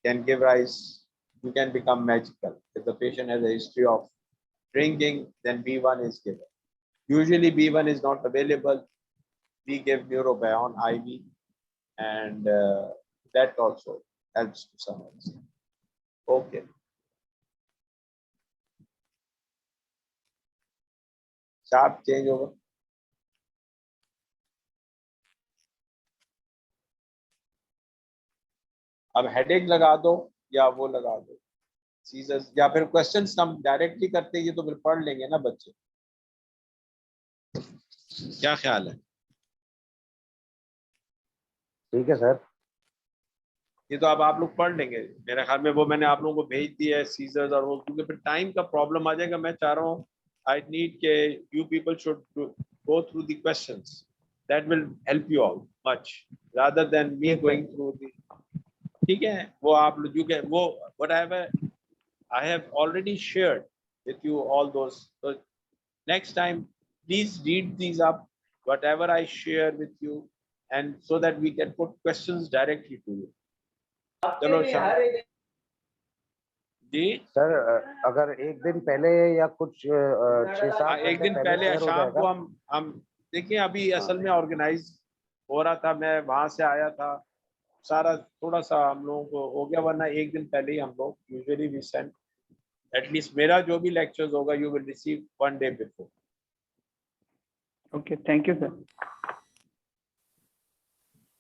can give rise, you can become magical. If the patient has a history of drinking, then B1 is given. Usually B1 is not available. We give Neurobion IV and that also helps to some extent. Okay. Sharp change over. अब headache लगा दो या वो लगा दो seizures या फिर questions हम डायरेक्टली करते हैं, ये तो फिर पढ़ लेंगे ना बच्चे, क्या ख्याल है? ठीक है सर, ये तो अब आप लोग पढ़ लेंगे मेरे ख्याल में, वो मैंने आप लोगों को भेज दिया है सीजर्स और वो, क्योंकि फिर टाइम का प्रॉब्लम आ जाएगा। मैं चाह रहा हूँ आई नीड के you people should go through the questions, that will help you out much rather than me going through the, ठीक है? वो आप लोग यू कैन वो whatever I have already shared with you all those, so next time please read these up whatever I share with you and so that we can put questions directly to you. चलो जी sir अगर एक दिन पहले या कुछ 6-7 एक दिन पहले शाम को हम देखिए, अभी असल में ऑर्गेनाइज हो रहा था, मैं वहां से आया था, सारा थोड़ा सा हम लोगों को हो गया, वरना एक दिन पहले ही हम लोग यूजुअली वी सेंड, एटलीस्ट मेरा जो भी लेक्चर्स होगा you will receive 1 day before. Okay, thank you, sir.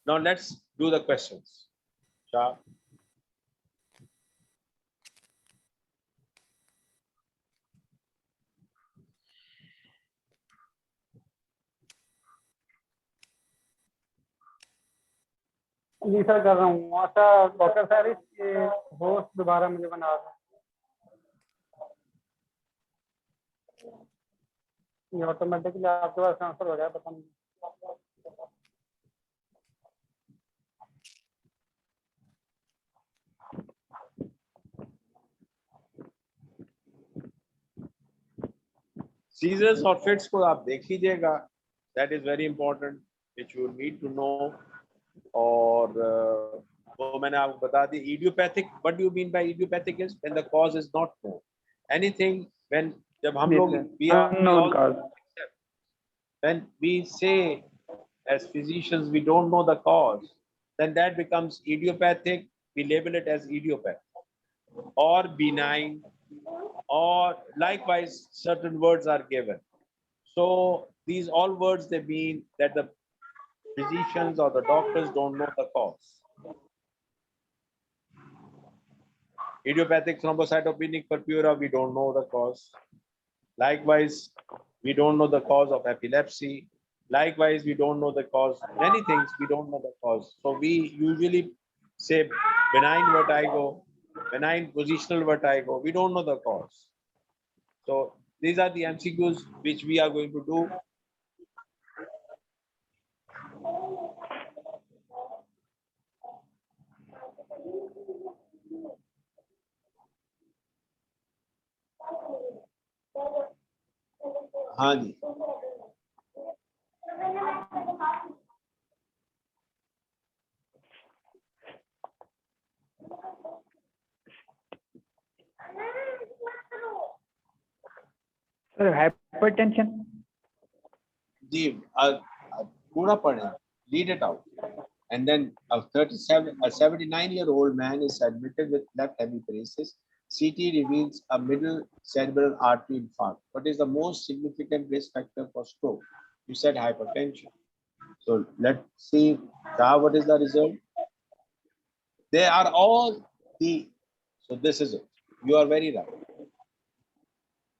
Now let's do the questions. Shah. जी सर कर रहा हूँ। अच्छा डॉक्टर सर, इसके होस्ट दोबारा मुझे बना दें, ये ऑटोमेटिकली आपके पास ट्रांसफर हो जाए, पता नहीं। सीजर्स और फिट्स को आप देख लीजिएगा, that is very important which you need to know. और वो मैंने आपको बता दी. Idiopathic, what do you mean by idiopathic is when the cause is not known. Anything when जब हम लोग Unknown cause. when we say as physicians we don't know the cause, then that becomes idiopathic. We label it as idiopathic or benign, or likewise certain words are given. So these all words, they mean that the physicians or the doctors don't know the cause. Idiopathic thrombocytopenic purpura, we don't know the cause. Likewise, we don't know the cause of epilepsy. Likewise, we don't know the cause. Many things we don't know the cause. So we usually say benign vertigo, benign positional vertigo. We don't know the cause. So these are the MCQs which we are going to do. हाँ जी. Sir, hypertension. जी पूरा पढ़ें, read it out. And then a 79-year-old man is admitted with left hemiparesis, CT reveals a middle cerebral artery infarct. What is the most significant risk factor for stroke? You said hypertension. So let's see, what is the result? They are all the, so this is it. You are very right.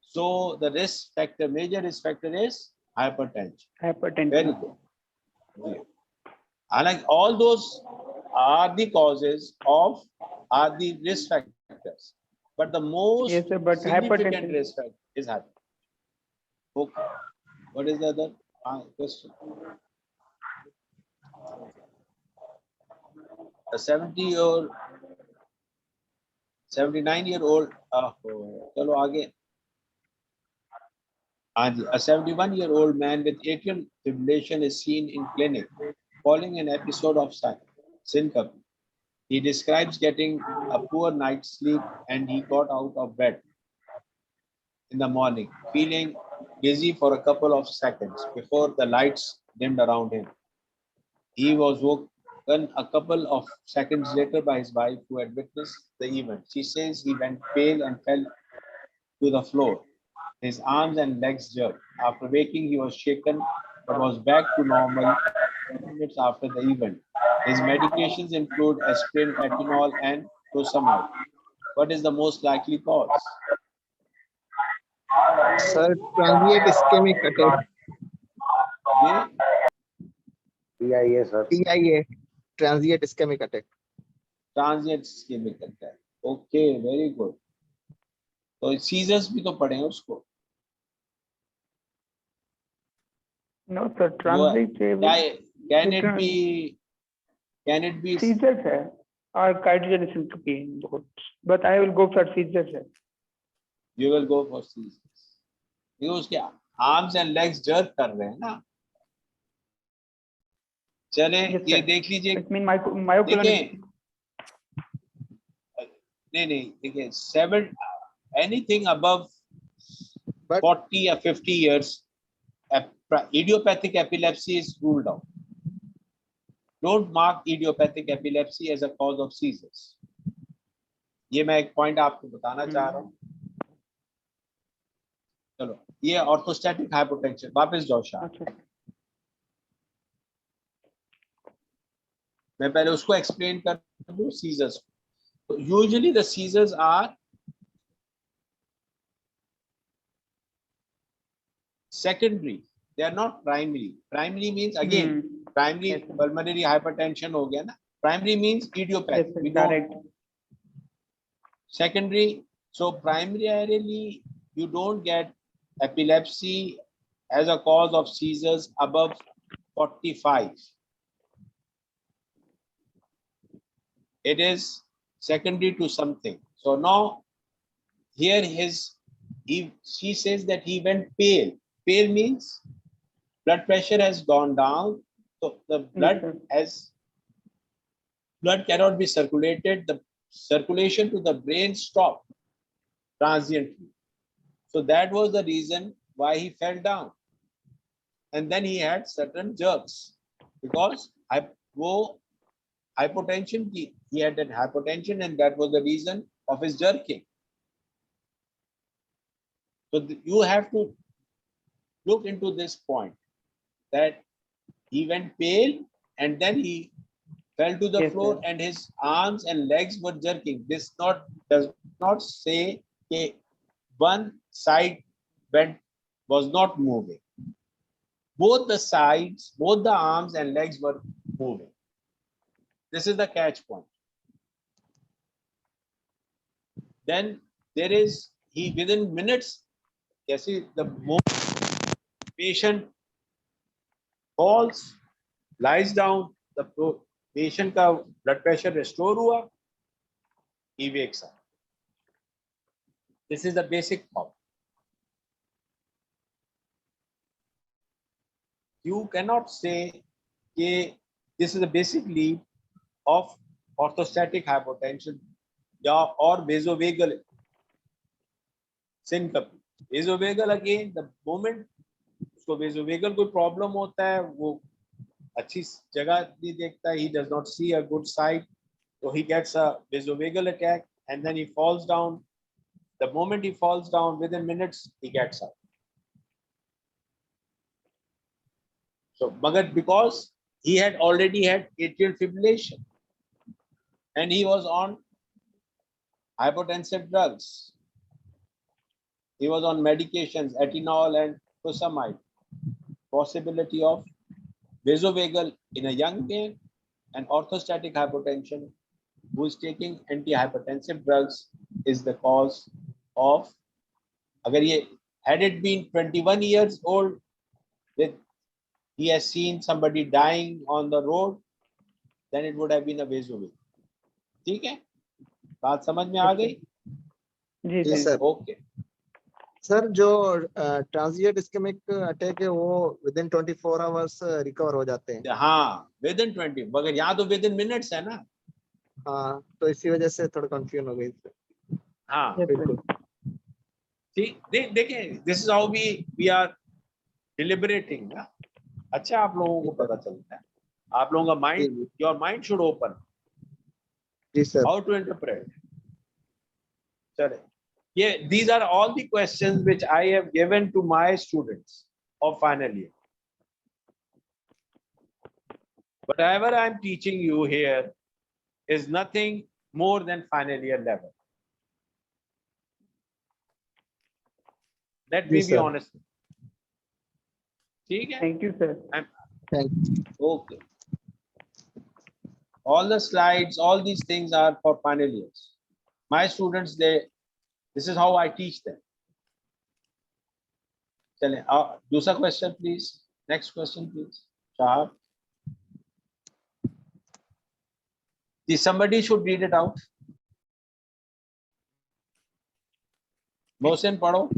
So the risk factor, major risk factor is hypertension. Hypertension. Very good. Yeah. And like all those are the causes of, are the risk factors. But the most Yes, sir, but significant hypertension. risk factor is hypertension. Okay. What is the other question? A 70-year-old, 79-year-old, chalo aage. A 71-year-old man with atrial fibrillation is seen in clinic following an episode of syncope. He describes getting a poor night's sleep and he got out of bed in the morning, feeling dizzy for a couple of seconds before the lights dimmed around him. He was woken a couple of seconds later by his wife, who had witnessed the event. She says he went pale and fell to the floor. His arms and legs jerked. After waking, he was shaken but was back to normal minutes after the event. His medications include aspirin, retinol, and furosemide. What is the most likely cause? Sir, transient ischemic attack, Yeah. TIA, sir. TIA, transient ischemic attack. Transient ischemic attack. Okay, very good. तो seizures भी तो पढ़े हैं उसको. No, sir. Transit. Can it be Seizures है और cardiac syncope both. But I will go for seizures है. You will go for seizures. क्योंकि उसके arms and legs jerk कर रहे हैं ना. चले Yes, ये sir. देख लीजिए. It means myocardial. देखिए नहीं देखिए anything above But 40 or 50 years, idiopathic epilepsy is ruled out. Don't mark idiopathic epilepsy as a cause of seizures. ये मैं एक पॉइंट आपको बताना चाह रहा हूँ. चलो ये ऑर्थोस्टैटिक हाइपोटेंशन. वापस जाओ शाह. अच्छा. मैं पहले उसको एक्सप्लेन कर दूं सीजर्स. तो usually the seizures are secondary, they are not primary. Primary means again primary Yes, sir. pulmonary hypertension हो गया ना. Primary means idiopathic. Yes, sir. We know. Correct. Secondary, so primarily you don't get epilepsy as a cause of seizures above 45. It is secondary to something. So now here she says that he went pale. Pale means blood pressure has gone down. So the blood cannot be circulated. The circulation to the brain stopped transiently. So that was the reason why he fell down. And then he had certain jerks because hypotension, he had that hypotension, and that was the reason of his jerking. So you have to look into this point, that he went pale and then he fell to the Yes, floor, sir. and his arms and legs were jerking. This does not say that one side was not moving. Both the sides, both the arms and legs were moving. This is the catch point. Then there is, within minutes, you see, the moment patient falls, lies down, the patient का blood pressure restore हुआ, he wakes up. This is the basic problem. You cannot say that this is the basic lead of orthostatic hypotension or vasovagal syncope. Vasovagal, again, the moment उसको vasovagal कोई problem होता है, वो अच्छी जगह नहीं देखता, he does not see a good sight, so he gets a vasovagal attack and then he falls down The moment he falls down, within minutes, he gets up. So, because he had already had atrial fibrillation and he was on hypotensive drugs. He was on medications, ethanol and furosemide. Possibility of vasovagal in a young man and orthostatic hypotension who is taking antihypertensive drugs is the cause of, had it been 21 years old, with he has seen somebody dying on the road, then it would have been a vasovagal. ठीक है, बात समझ में आ गई? जी जी sir sir. Okay. Sir जो transient ischaemic attack है वो within 24 hours recover हो जाते हैं। हाँ, within 20, मगर यहाँ तो within minutes है ना। हाँ, तो इसी वजह से थोड़ा कंफ्यूजन हो गई सर। हाँ, Yes, sir. बिल्कुल। ठीक, देखिए, this is how we are deliberating ना। अच्छा, आप लोगों को पता चलता है, आप लोगों का mind, your mind should open. जी सर। How to interpret? चले, ये these are all the questions which I have given to my students of final year. Whatever I am teaching you here is nothing more than final year level. Let me Yes, be sir. honest. ठीक है? Thank you sir Okay. All the slides, all these things are for final years. My students, this is how I teach them. चलें, दूसरा question please. Next question please. Shahab. Somebody should read it out. Mohsin, पढ़ो.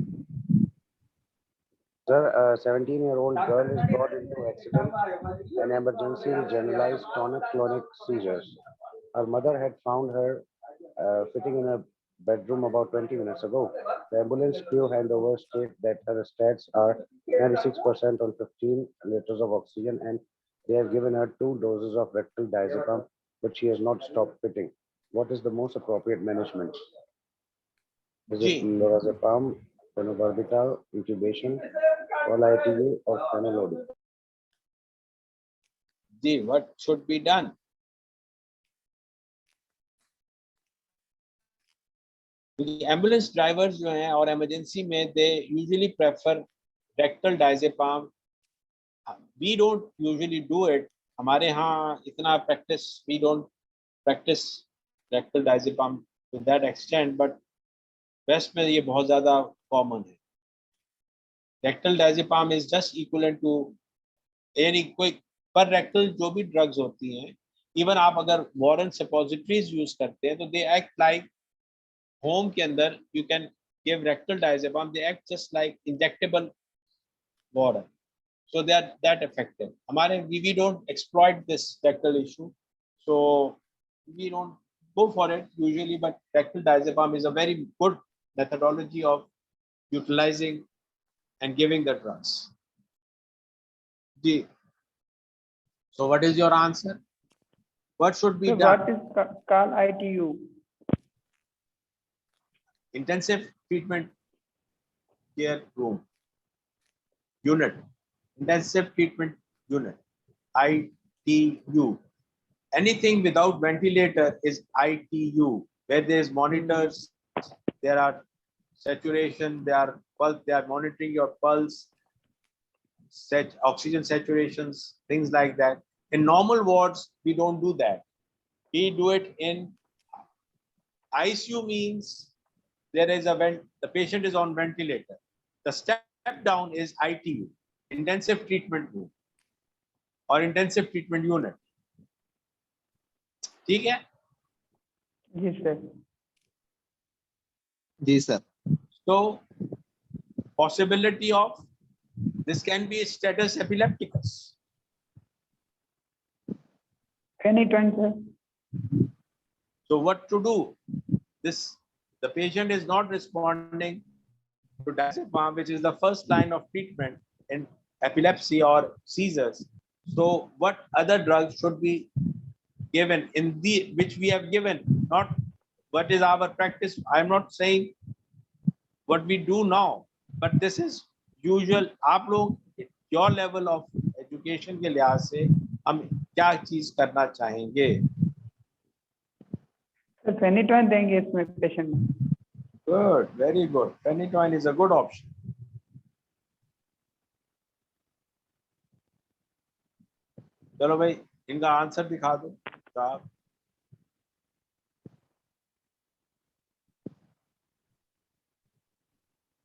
Sir, a 17-year-old girl is brought into accident and emergency with generalized tonic-clonic seizures. Her mother had found her sitting in a bedroom about 20 minutes ago. The ambulance crew handover state that her stats are 96% on 15 liters of oxygen and they have given her 2 doses of rectal diazepam, but she has not stopped fitting. What is the most appropriate management? Is it lorazepam, phenobarbital, intubation, or ITU, or phenolodine? What should be done? The ambulance drivers जो हैं और emergency में they usually prefer rectal diazepam. We don't usually do it. हमारे यहाँ इतना practice, we don't practice rectal diazepam to that extent, but West में ये बहुत ज़्यादा common है. Rectal diazepam is just equivalent to any quick per rectal जो भी drugs होती हैं, even आप अगर Warren suppositories use करते हैं तो they act like home के अंदर you can give rectal diazepam, they act just like injectable Warren, so they are that effective. हमारे we don't exploit this rectal issue, so we don't go for it usually, but rectal diazepam is a very good methodology of utilizing and giving the drugs. So what is your answer? What should be So done? what is called ITU? Intensive treatment care room unit, intensive treatment unit, ITU. Anything without ventilator is ITU, where there is monitors, there are saturation, there are pulse, they are monitoring your pulse, oxygen saturations, things like that. In normal wards, we don't do that. We do it in ICU, means there is the patient is on ventilator. The step down is ITU, intensive treatment room or intensive treatment unit. ठीक है? जी sir जी sir. So possibility of this can be status epilepticus. anytime sir. So what to do? The patient is not responding to diazepam, which is the first line of treatment in epilepsy or seizures. So what other drugs should be given in which we have given, not what is our practice. I'm not saying what we do now, but this is usual. आप लोग your level of education के लिहाज से हम क्या चीज करना चाहेंगे? सर फेनिटोइन देंगे इसमें पेशेंट में। Good, very good. Phenytoin is a good option. चलो भाई इनका आंसर दिखा दो साहब।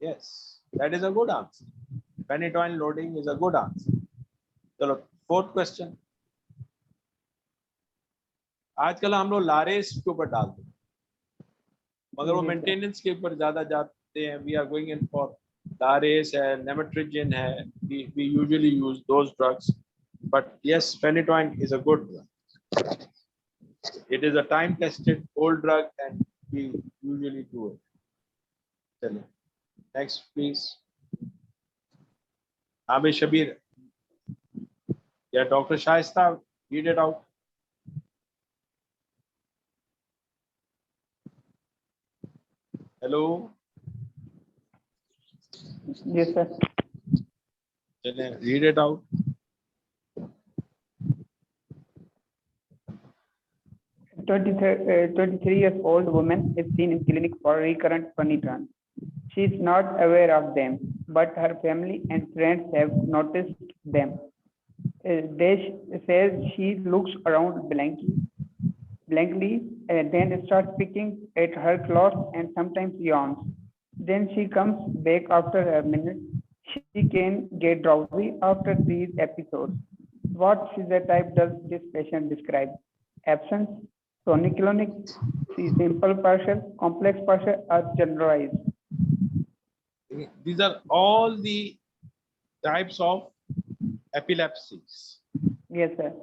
Yes, that is a good answer. Phenytoin loading is a good answer. चलो fourth question. आजकल हम लोग लारेस के ऊपर डालते हैं, मगर वो जी, सर। मेंटेनेंस के ऊपर ज्यादा जाते हैं. We are going in for लारेस है, नेमेट्रिजिन है. We usually use those drugs, but yes, phenytoin is a good drug. It is a time-tested old drug, and we usually do it. चलो next please. Abi Shabir. Yeah, Dr. Shaista, read it out. Hello. Yes, sir. Read it out. A 23 years old woman is seen in clinic for recurrent Phenytoin. She is not aware of them, but her family and friends have noticed them. They says she looks around blankly, and then starts picking at her clothes and sometimes yawns. Then she comes back after a minute. She can get drowsy after these episodes. What physiotype does this patient describe? Absence, tonic-clonic, simple partial, complex partial, or generalized? These are all the types of epilepsies. Yes, sir.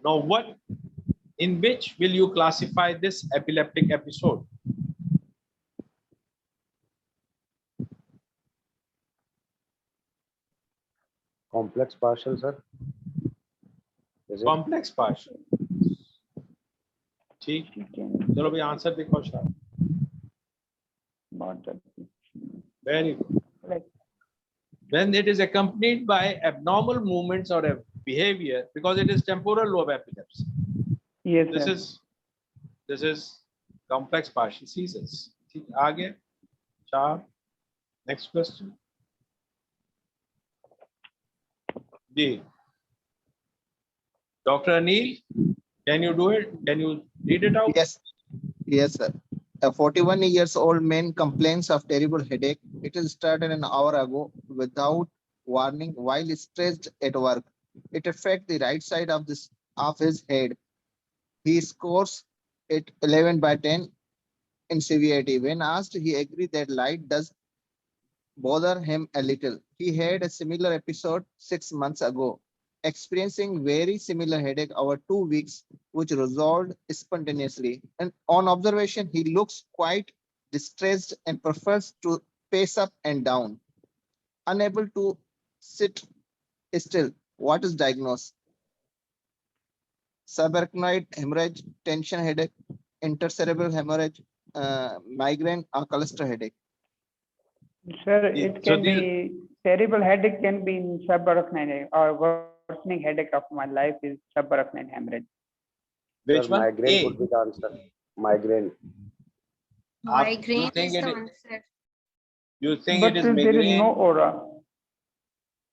Now, in which will you classify this epileptic episode? Complex partial, sir. Is it? Complex partial. ठीक, She can चलो भाई answer देखो शायद. not the Very good. like When it is accompanied by abnormal movements or a behavior, because it is temporal lobe epilepsy. yes, This sir. is complex partial seizures. ठीक, आगे 4. Next question. D. Dr. Anil, can you do it? Can you read it out? Yes, sir. A 41 years old man complains of terrible headache. It is started an hour ago without warning while stressed at work. It affects the right side of his head. He scores it 11 by 10 in severity. When asked, he agreed that light does bother him a little. He had a similar episode 6 months ago, experiencing very similar headache over 2 weeks, which resolved spontaneously. And on observation, he looks quite distressed and prefers to pace up and down. Unable to sit still. What is diagnosed? Subarachnoid hemorrhage, tension headache, intercerebral hemorrhage, migraine, or cluster headache. Sir, Yeah, it so can be terrible headache can be in subarachnoid or worsening headache of my life is subarachnoid hemorrhage. Which Sir, one? migraine A. could be the answer. Migraine. Migraine think is it the is- answer. You think But it is there is migraine? no aura.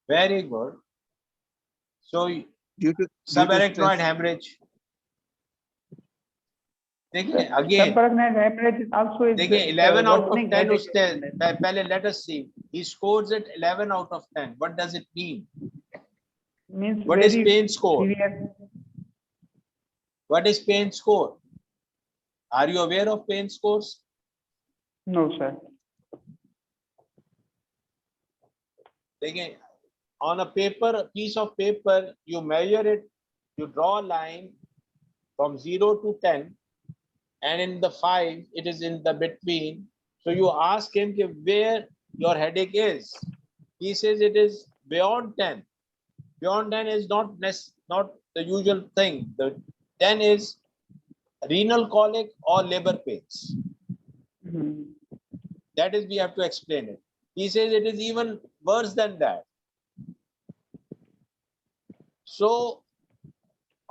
Very good. So Due to subarachnoid stress. hemorrhage. देखिए again. Subarachnoid hemorrhage is also is देखिए 11 out of worsening 10 headache. उसने पहले let us see. He scores it 11 out of 10. What does it mean? Means What is very pain score? severe. What is pain score? Are you aware of pain scores? No, sir. देखिए on a piece of paper, you measure it, you draw a line from 0 to 10, and in the 5, it is in the between. So you ask him where your headache is. He says it is beyond 10. Beyond 10 is not the usual thing. The 10 is renal colic or labor pains. Hmm. That is, we have to explain it. He says it is even worse than that. So,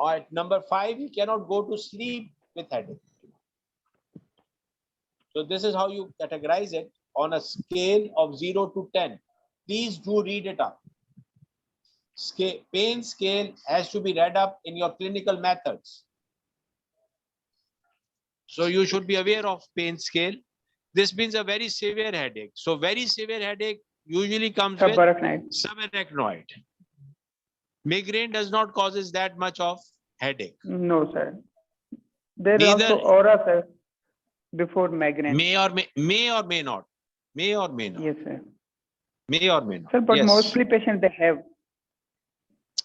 at number 5, he cannot go to sleep with headache. So this is how you categorize it on a scale of 0 to 10. Please do read it up. Pain scale has to be read up in your clinical methods. So you should be aware of pain scale. This means a very severe headache. So very severe headache usually comes with Subarachnoid. subarachnoid. Migraine does not causes that much of headache. No, sir. There is Neither- also aura, sir, before migraine. May or may not. May or may not. Yes, sir. May or may not. Sir, but Yes. mostly patients they have.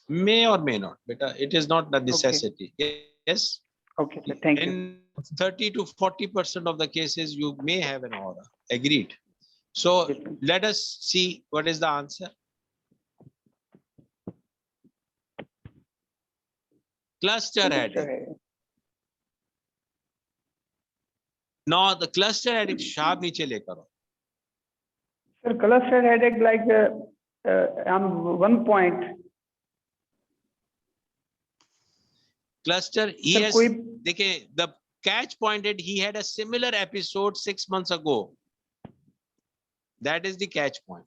May or may not. Beta, it is not the necessity. Yes. Okay, sir. Thank you. In 30 to 40% of the cases, you may have an aura. Agreed. So Yes, sir. let us see what is the answer. Cluster headache. Now the cluster headache, sharp niche le karo. Sir, cluster headache like on one point. Cluster, he Sir, has, कोई देखिए, the catch pointed, he had a similar episode 6 months ago. That is the catch point.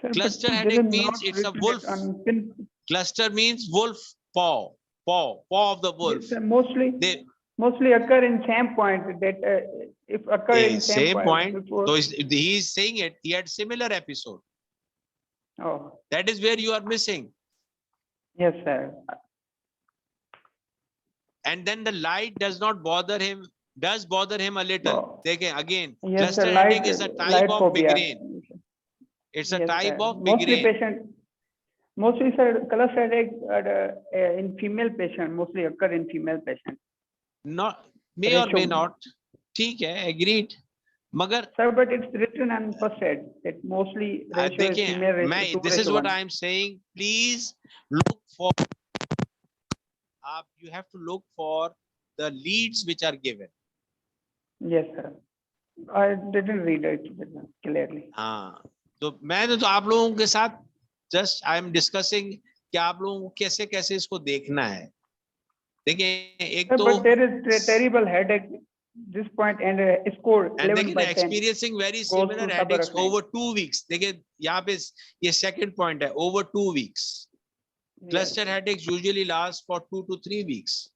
sir, but Cluster there headache is means not it's a written wolf. on pin- Cluster means wolf paw of the wolf. Yes, sir, mostly They occur in same point that if occur in same point. before. So he is saying it. He had similar episode. Oh, That is where you are missing. yes, sir. And then the light does not bother him. Does bother him a little. Oh. Again, Yes, cluster sir. headache is a type light of phobia. migraine. It's a Yes, type sir. of Mostly migraine. mostly, sir, cluster headache in female patient, mostly occur in female patient. Not may or may Ratio. not. ठीक है, agreed. मगर Sir, but it's written on first aid that mostly ratio is देखिए, female ratio मैं 2 this is ratio what 1. I am saying. Please look for. You have to look for the leads which are given. Yes, sir. I didn't read it clearly. हाँ, तो मैं तो आप लोगों के साथ just I am discussing कि आप लोगों को कैसे कैसे इसको देखना है. देखिए, एक Sir, तो but there is terrible headache this point and score and 11 देखिए by ना, 10. experiencing very goes similar to headaches subarachnoid. over 2 weeks. देखिए यहाँ पे ये second point है, over 2 weeks. Cluster headaches usually last for 2 to 3 weeks,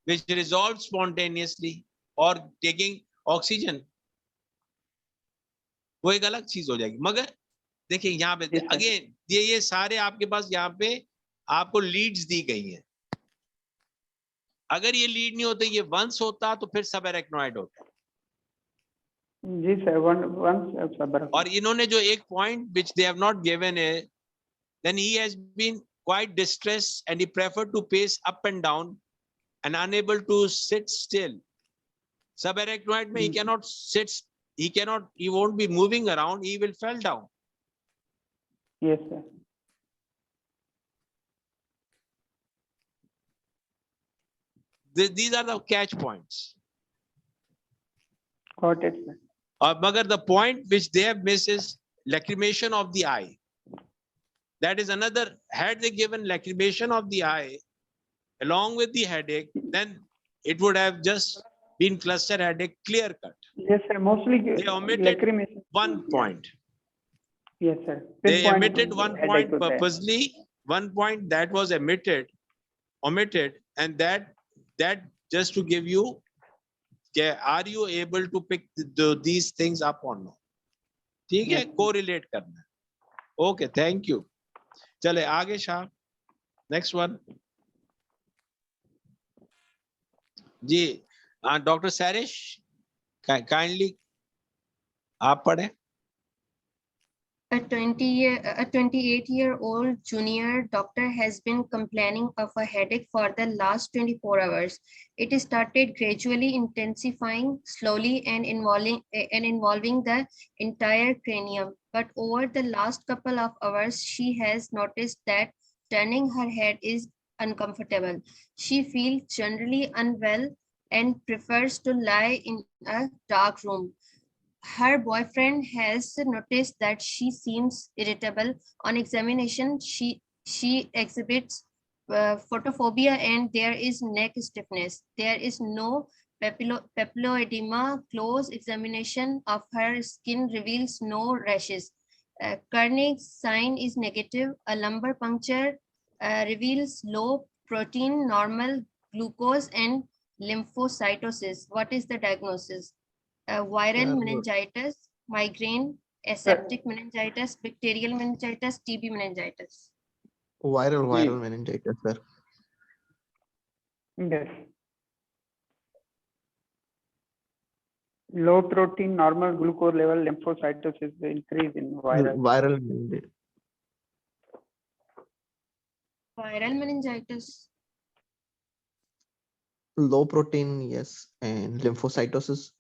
which resolve spontaneously or taking oxygen. वो एक अलग चीज हो जाएगी. मगर देखिए यहाँ पे Yes, sir. अगेन ये सारे आपके पास यहाँ पे आपको लीड्स दी गई हैं. अगर ये लीड नहीं होते, ये वंस होता तो फिर सब एरेक्नोइड होता. जी सर, once subarachnoid. और इन्होंने जो एक point which they have not given है, then he has been quite distressed and he preferred to pace up and down and unable to sit still. Subarachnoid में he cannot sit, he won't be moving around, he will fall down. Yes, sir. These are the catch points. Got it, sir. But the point which they have missed is lacrimation of the eye. That is another, had they given lacrimation of the eye along with the headache, then it would have just been cluster headache clear cut. Yes, sir. Mostly They omitted lacrimation. one point. Yes, sir. They Pinpoint omitted one headache point was there. purposely, one point that was omitted, and that just to give you, are you able to pick these things up or not? ठीक है, Yes. correlate करना. Okay, thank you. चले आगे Shah. Next one. जी, Dr. Sarish, kindly आप पढ़े. A 28-year-old junior doctor has been complaining of a headache for the last 24 hours. It started gradually intensifying slowly and involving the entire cranium. But over the last couple of hours, she has noticed that turning her head is uncomfortable. She feels generally unwell and prefers to lie in a dark room. Her boyfriend has noticed that she seems irritable. On examination, she exhibits photophobia and there is neck stiffness. There is no papilloedema. Close examination of her skin reveals no rashes. Carnegie's sign is negative. A lumbar puncture reveals low protein, normal glucose, and lymphocytosis. What is the diagnosis? Viral Sir, meningitis, migraine, aseptic meningitis, bacterial meningitis, TB meningitis. viral meningitis, sir. Yes. Low protein, normal glucose level, lymphocytosis, the increase in viral. Viral meningitis. Viral meningitis. Low protein, yes, and lymphocytosis.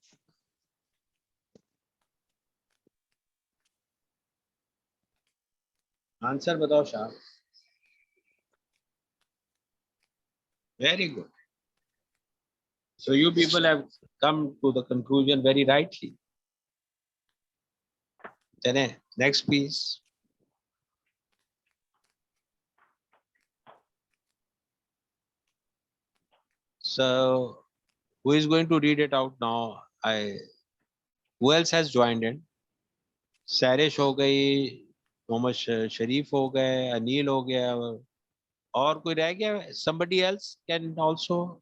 Answer बताओ Shah. Very good. So you people have come to the conclusion very rightly. Then next please. So who is going to read it out now? Who else has joined in? Sarish हो गई, मोहम्मद शरीफ हो गए, अनिल हो गया, और कोई रह गया? Somebody else can also.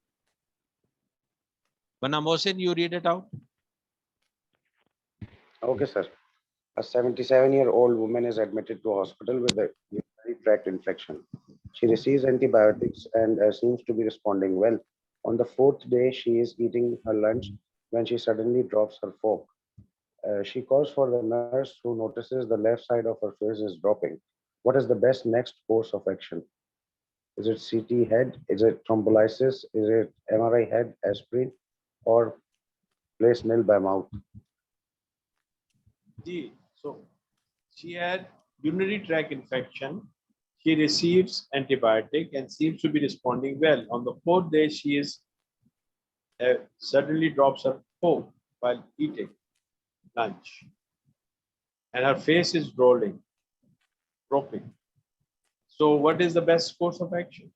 Bana Mohsin, you read it out. Okay, sir. A 77-year-old woman is admitted to hospital with a urinary tract infection. She receives antibiotics and seems to be responding well. On the fourth day, she is eating her lunch when she suddenly drops her fork. She calls for the nurse, who notices the left side of her face is dropping. What is the best next course of action? Is it CT head? Is it thrombolysis? Is it MRI head, aspirin, or place nil by mouth? So she had urinary tract infection. She receives antibiotic and seems to be responding well. On the fourth day, she is suddenly drops her fork while eating lunch, and her face is dropping. So what is the best course of action?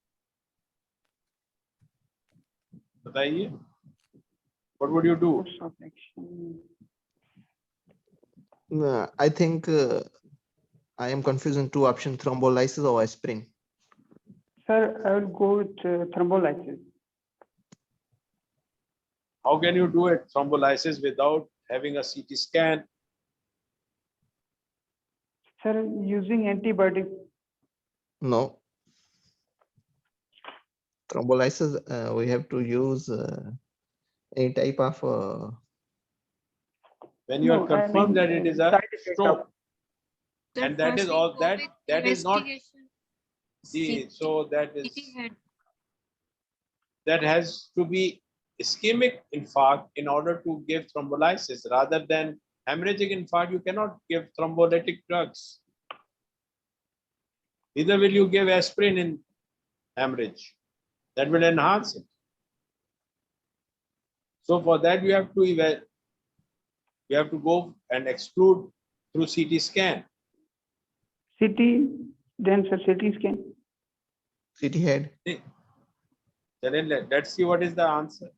बताइए. What would you do? Course of action. I think I am confusing two options: thrombolysis or aspirin. Sir, I will go with thrombolysis. How can you do it? Thrombolysis without having a CT scan? Sir, using antibiotics. No. Thrombolysis, we have to use any type of. When you are No, I confirmed mean, that it is a side effect stroke, of- Sir, and that is firstly all go that with that is not investigation. so that is CT head. that has to be ischemic infarct in order to give thrombolysis. Rather than hemorrhagic infarct, you cannot give thrombolytic drugs. Neither will you give aspirin in hemorrhage. That will enhance it. So for that you have to go and exclude through CT scan. CT, then sir, CT scan. CT head. चलें, let's see what is the answer.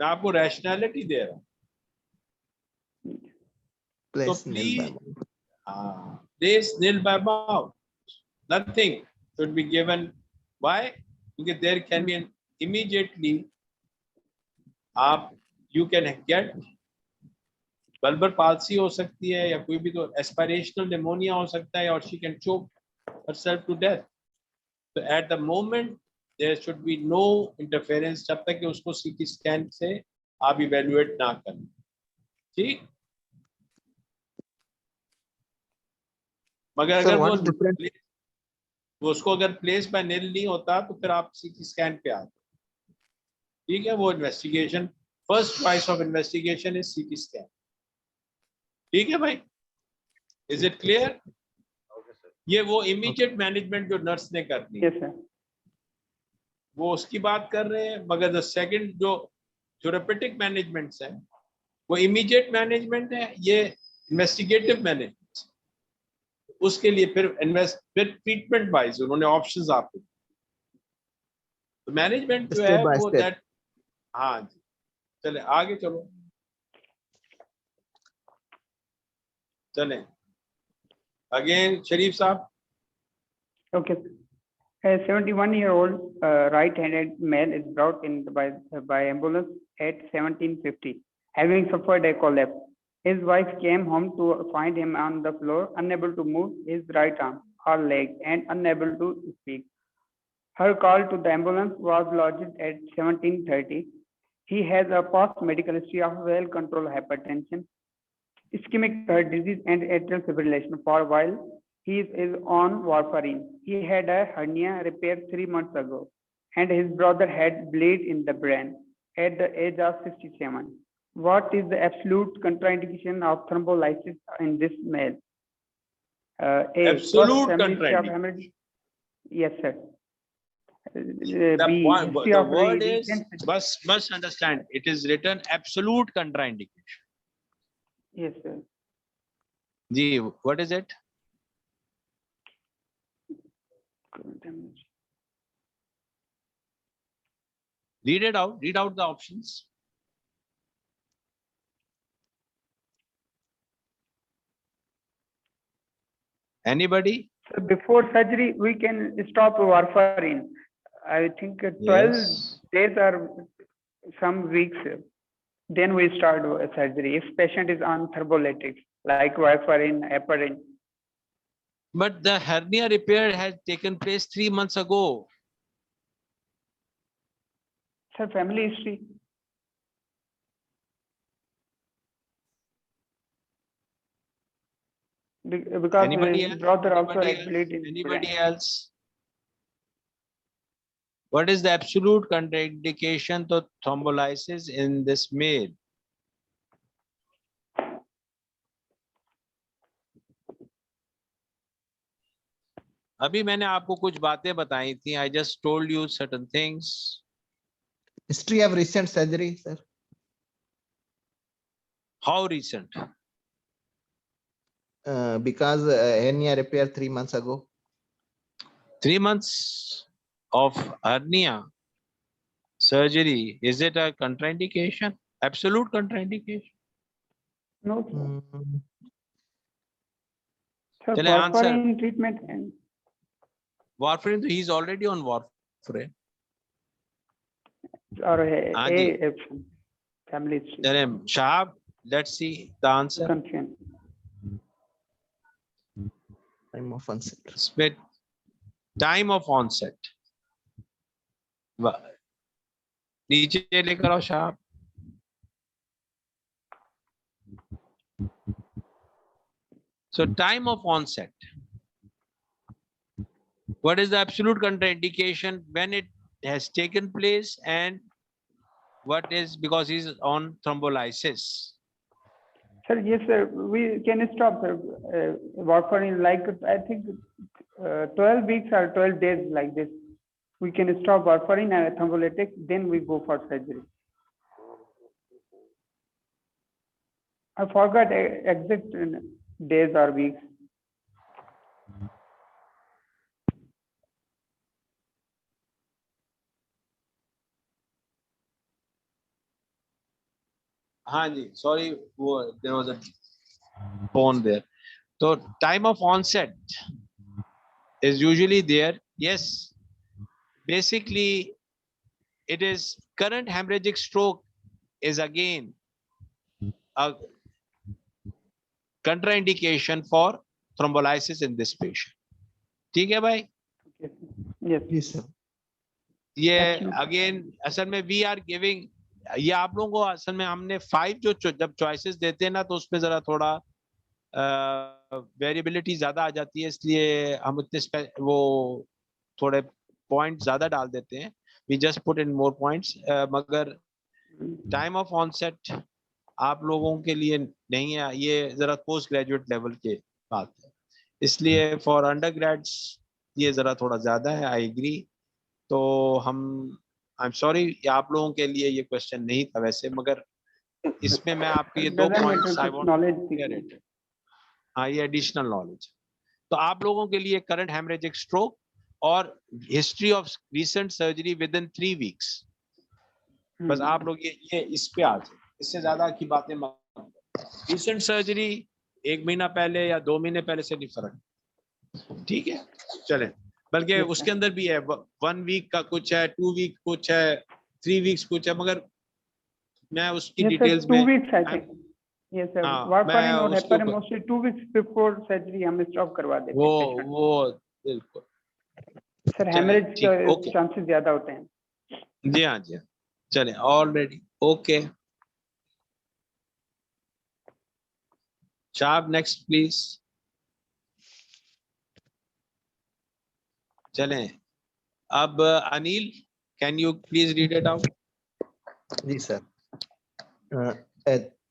मैं आपको rationality दे रहा हूँ. Place nil by please- mouth. Place nil by mouth. Nothing should be given. Why? Because there can be an immediately you can get bulbar palsy हो सकती है या कोई भी तो aspirational pneumonia हो सकता है, or she can choke herself to death. So at the moment there should be no interference जब तक कि उसको CT scan से आप evaluate ना करें. ठीक? मगर Sir, अगर what is difference? वो उसको अगर प्लेस बाय निल नहीं होता तो फिर आप CT स्कैन पे आते. ठीक है, वो investigation, first choice of investigation is CT scan. ठीक है भाई, इज इट क्लियर? ये वो इमीडिएट मैनेजमेंट जो नर्स ने करनी है, Yes, sir. वो उसकी बात कर रहे हैं. मगर द सेकंड जो थेरेपेटिक मैनेजमेंट्स है, वो इमीडिएट मैनेजमेंट है, ये इन्वेस्टिगेटिव मैनेजमेंट। उसके लिए फिर ट्रीटमेंट वाइज उन्होंने ऑप्शंस आपको, तो मैनेजमेंट जो Step है by वो step. दैट। हाँ जी, चले आगे चलो, चले अगेन शरीफ साहब। Okay. A 71-year-old right-handed male is brought in by ambulance at 17:50, having suffered a collapse. His wife came home to find him on the floor, unable to move his right arm or leg and unable to speak. Her call to the ambulance was lodged at 17:30. He has a past medical history of well-controlled hypertension, ischemic heart disease, and atrial fibrillation. For a while, he is on warfarin. He had a hernia repaired 3 months ago, and his brother had bleed in the brain at the age of 67. What is the absolute contraindication of thrombolysis in this male? A. Absolute First, family history of contraindication. hemorrhage. Yes, sir. The B. point, History the of word is, recent. must understand, it is written absolute contraindication. Yes, sir. Ji, what is it? Read it out. Read out the options. Anybody? So before surgery, we can stop warfarin. I think 12 Yes. days or some weeks. Then we start surgery. If patient is on thrombolytics like warfarin, heparin. But the hernia repair has taken place 3 months ago. Sir, family history. Because Anybody his else? brother also Anybody had bleed in else? Anybody brain. else? What is the absolute contraindication to thrombolysis in this male? अभी मैंने आपको कुछ बातें बताई थी. I just told you certain things. History of recent surgery, sir. How recent? Because hernia repair 3 months ago. 3 months of hernia surgery, is it a contraindication? Absolute contraindication? No, sir. Mm, Sir, Chale, answer. warfarin treatment and Warfarin, he is already on warfarin. or हाँ जी. A family history. चले Shahab, let's see the answer. Confusion. time of onset. Split time of onset. नीचे लेकर आओ Shahab. So time of onset. What is the absolute contraindication when it has taken place, and what is because he's on thrombolysis? Sir, yes, sir. We can stop warfarin like I think 12 weeks or 12 days like this. We can stop warfarin and thrombolytics, then we go for surgery. I forgot exact days or weeks. हाँ जी, sorry, there was a phone there. So time of onset is usually there. Yes, basically it is current hemorrhagic stroke is again a contraindication for thrombolysis in this patient. ठीक है भाई? Yes. Yes, sir. ये Absolutely. Again असल में we are giving, ये आप लोगों को असल में हमने 5 जो जब चॉइसेस देते हैं ना तो उसमें जरा थोड़ा वेरिएबिलिटी ज्यादा आ जाती है, इसलिए हम उतने वो थोड़े पॉइंट ज्यादा डाल देते हैं. We just put in more points. मगर टाइम ऑफ ऑनसेट आप लोगों के लिए नहीं है, ये जरा पोस्ट ग्रेजुएट लेवल के बात है, इसलिए फॉर अंडर ग्रेड्स ये जरा थोड़ा ज्यादा है. I agree. तो हम आई एम सॉरी, ये आप लोगों के लिए ये क्वेश्चन नहीं था वैसे, मगर इसमें मैं आपके ये दो Doesn't matter, points I just want knowledge to clear सीखना इट। हाँ, ये एडिशनल नॉलेज। तो आप लोगों के लिए करंट हेमरेजिक स्ट्रोक और history of recent surgery within 3 weeks, बस आप लोग ये इस पे आ जाए, इससे ज्यादा की बातें मत। रिसेंट सर्जरी 1 महीना पहले या 2 महीने पहले से नहीं फर्क, ठीक है? चले, बल्कि Yes, उसके अंदर भी है 1 वीक का कुछ है, 2 वीक कुछ है, 3 वीक्स कुछ है, मगर मैं उसकी Yes, sir, डिटेल्स 2 में weeks I think. Yes, sir. हाँ, Warfarin मैं और उसके heparin ऊपर mostly 2 weeks before surgery हम stop करवा देते वो हैं patient. वो बिल्कुल। Sir, चलें, hemorrhage ठीक, का ओके। chances ज्यादा होते हैं. जी हाँ, जी हाँ, चलें, ऑलरेडी ओके। शाब नेक्स्ट प्लीज। चलें, अब Anil, can you please read it out? Yes, sir.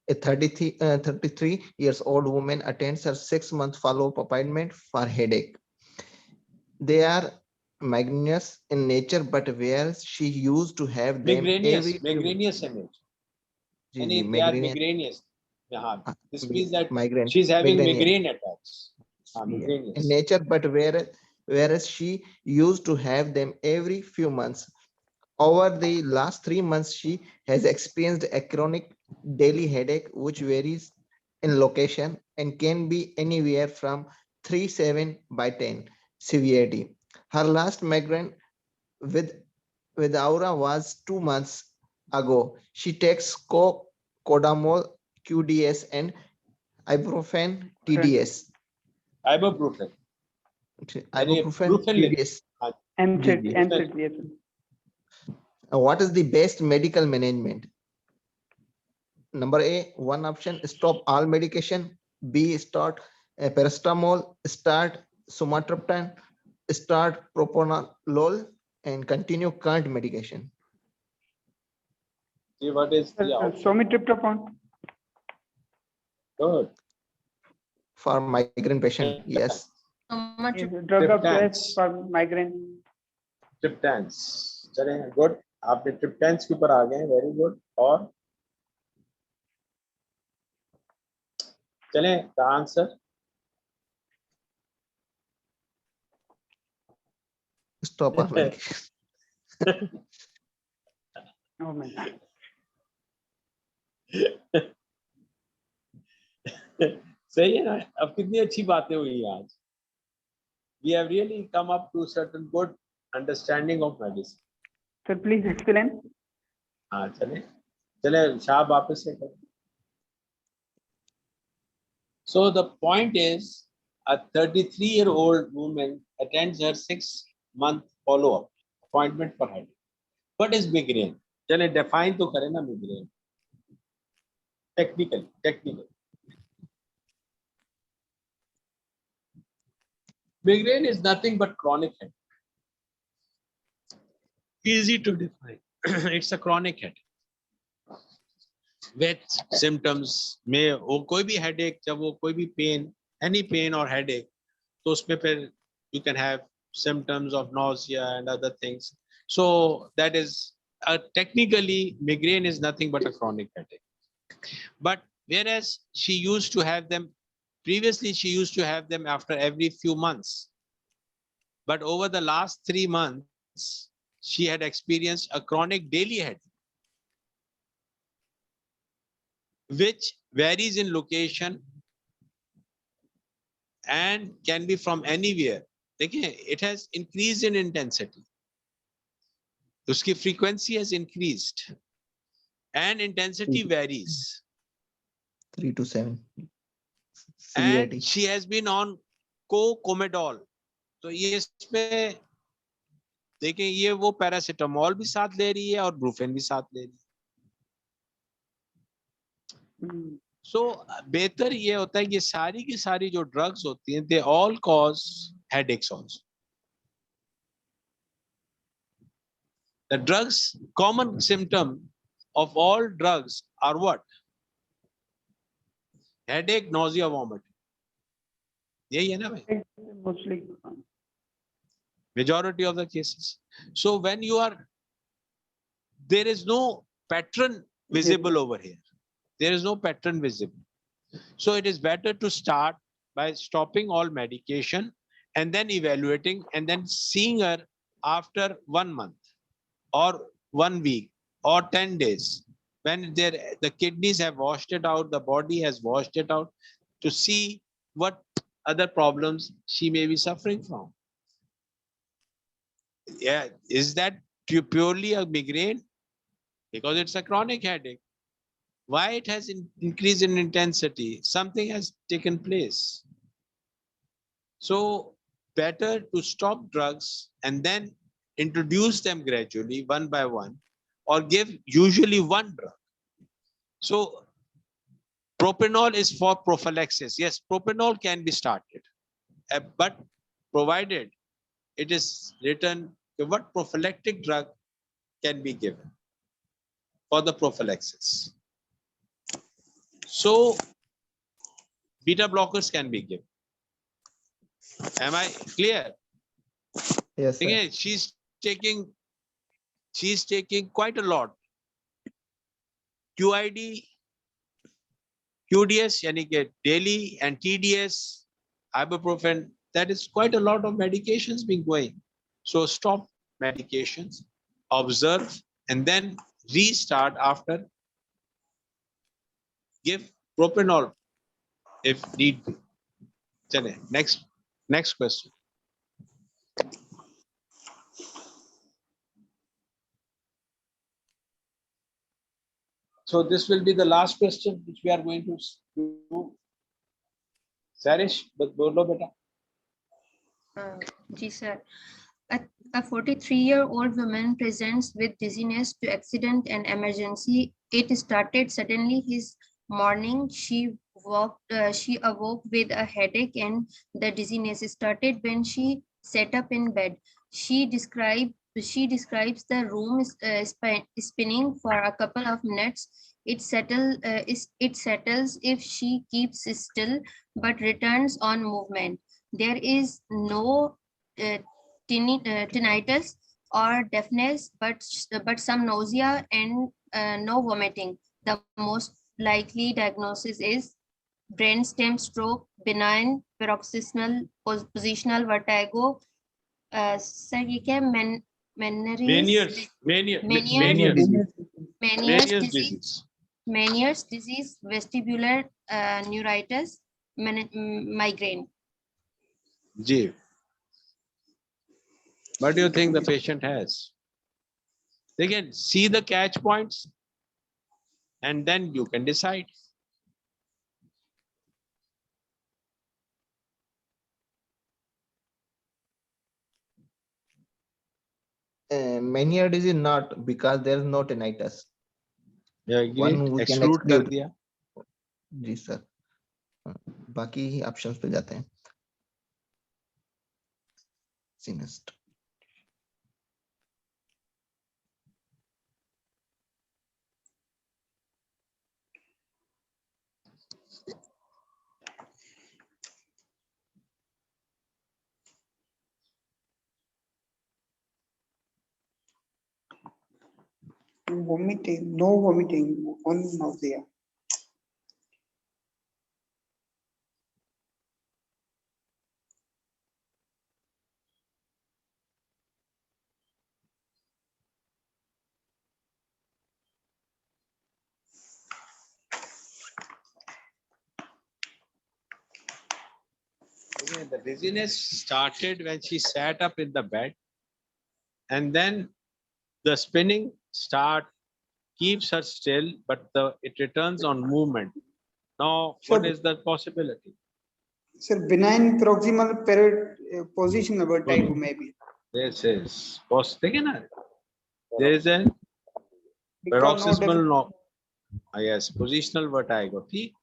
A 33 years old woman attends her 6-month follow-up appointment for headache. They are migrainous in nature, but where she used to have them every Migraneous image. जी, They are migraine, migraneous. Yeah, this means that migraine, she's having migraine, migraine attacks. yeah, Migraneous. in nature, but whereas she used to have them every few months. Over the last 3 months, she has experienced a chronic daily headache, which varies in location and can be anywhere from 3/7/10 severity. Her last migraine with Aura was 2 months ago. She takes Codamol QDS and ibuprofen TDS. Ibuprofen. Ibuprofen Brufen TDS. NSAID, जी, NSAID, yes, sir. What is the best medical management? Number A, one option, stop all medication. B, start paracetamol, start sumatriptan, start propranolol, and continue current medication. See what is Sir, the option? Somitropin. Good. For migraine patient, yes. Is a drug of Triptans. choice for migraine. Triptans. चलें, good, आपने ट्रिप्टेंस के ऊपर आ गए, very good. और चलें, the answer Stop all medication. Oh my God. सही है ना? अब कितनी अच्छी बातें हुई आज। We have really come up to certain good understanding of medicine. Sir, please explain. हाँ, चलें, चलें, शाह वापस से करें। So the point is, a 33-year-old woman attends her 6-month follow-up appointment for headache. What is migraine? चलें, define तो करें ना migraine. Technical. Migraine is nothing but chronic headache. Easy to define. It's a chronic headache with symptoms में वो कोई भी headache, जब वो कोई भी pain, any pain or headache, तो उसमें फिर you can have symptoms of nausea and other things. So that is technically migraine is nothing but a chronic headache. But whereas she used to have them previously, she used to have them after every few months. But over the last 3 months, she had experienced a chronic daily headache, which varies in location and can be from anywhere. देखिए, it has increased in intensity. उसकी frequency has increased and intensity varies. 3 to 7. And Severity. she has been on Comedol. तो ये इसमें देखें, ये वो paracetamol भी साथ ले रही है और ब्रूफेन भी साथ ले रही है। So बेहतर ये होता है कि सारी की सारी जो ड्रग्स होती हैं, they all cause headaches also. The drugs, common symptom of all drugs are what? Headache, nausea, vomiting. यही है ना भाई? Mostly. Majority of the cases. So when you are there is no pattern visible over here. There is no pattern visible. So it is better to start by stopping all medication and then evaluating and then seeing her after 1 month or 1 week or 10 days when the kidneys have washed it out, the body has washed it out, to see what other problems she may be suffering from. Yeah, is that purely a migraine? Because it's a chronic headache. Why it has increased in intensity? Something has taken place. So better to stop drugs and then introduce them gradually, one by one, or give usually one drug. So propanol is for prophylaxis. Yes, propanol can be started, but provided it is written what prophylactic drug can be given for the prophylaxis. So beta blockers can be given. Am I clear? Yes, sir. Again, she's taking quite a lot. QID, QDS, yani ke daily, and TDS, ibuprofen, that is quite a lot of medications being going. So stop medications, observe, and then restart after. Give propanol if need be. Chale, next question. So this will be the last question which we are going to do. Sarish, bolo beta. Ji sir. A 43-year-old woman presents with dizziness to accident and emergency. It started suddenly his morning. She awoke with a headache, and the dizziness started when she sat up in bed. She describes the room spinning for a couple of minutes. It settles if she keeps still, but returns on movement. There is no tinnitus or deafness, but some nausea and no vomiting. The most likely diagnosis is brainstem stroke, benign paroxysmal positional vertigo. Sir, ये क्या है? Meniere's disease. Meniere's disease, vestibular neuritis, migraine. Ji. What do you think the patient has? Again, see the catch points and then you can decide. Mania disease not, because there is no tinnitus. Yeah, One we can exclude कर exclude. दिया. जी sir, बाकी options पे जाते हैं. Sinest. Vomiting, no vomiting, only nausea. Again, the dizziness started when she sat up in the bed, and then the spinning keeps her still, but it returns on movement. Now, what Sir. is the possibility? Sir, benign proximal positional vertigo maybe. This is there is a paroxysmal no. Yes, positional vertigo. ठीक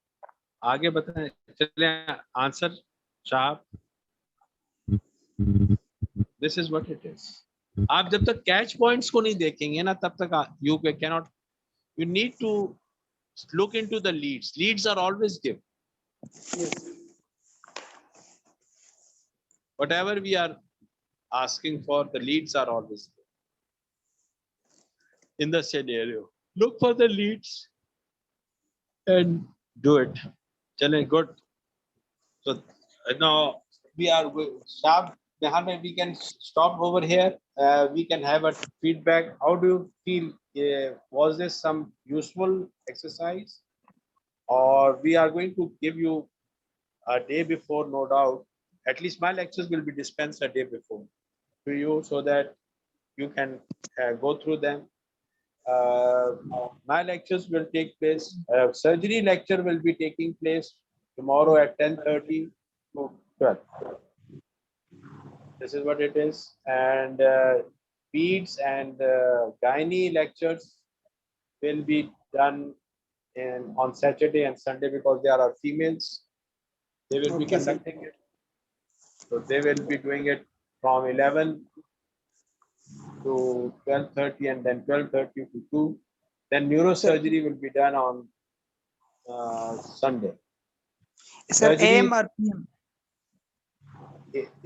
आगे बताएं. चलिए answer साहब. This is what it is. आप जब तक catch points को नहीं देखेंगे ना तब तक you cannot. You need to look into the leads. Leads are always given. Yes. Whatever we are asking for, the leads are always given. in the scenario. Look for the leads and do it. Chale, good. So now we are Shab, we can stop over here. We can have a feedback. How do you feel? Was this some useful exercise? Or we are going to give you a day before, no doubt. At least my lectures will be dispensed a day before to you so that you can go through them. My lectures will take place. Surgery lecture will be taking place tomorrow at 10:30 to 12. This is what it is. And peds and gynae lectures will be done on Saturday and Sunday because they are our females. They will be Okay, sir. conducting it. So they will be doing it from 11 to 12:30 and then 12:30 to 2. Then neurosurgery will be done on Sunday. Sir, Surgery- AM or PM?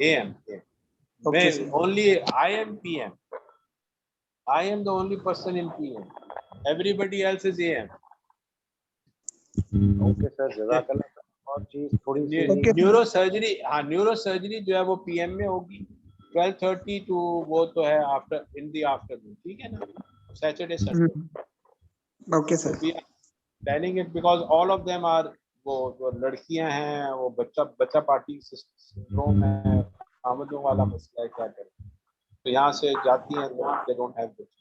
AM. Okay, sir. Only I am PM. I am the only person in PM. Everybody else is AM. Okay, sir. जज़ाकल्लाह sir. और चीज थोड़ी सी Okay. Neurosurgery, हाँ neurosurgery जो है वो PM में होगी 12:30 to वो तो है आफ्टर इन द आफ्टरनून, ठीक है ना, Saturday Sunday. Okay, sir. We are planning it because all of them are वो लड़कियां हैं, वो बच्चा पार्टी सिंड्रोम है, आमदों वाला मसला है, क्या करें. तो यहाँ से जाती हैं तो they don't have this.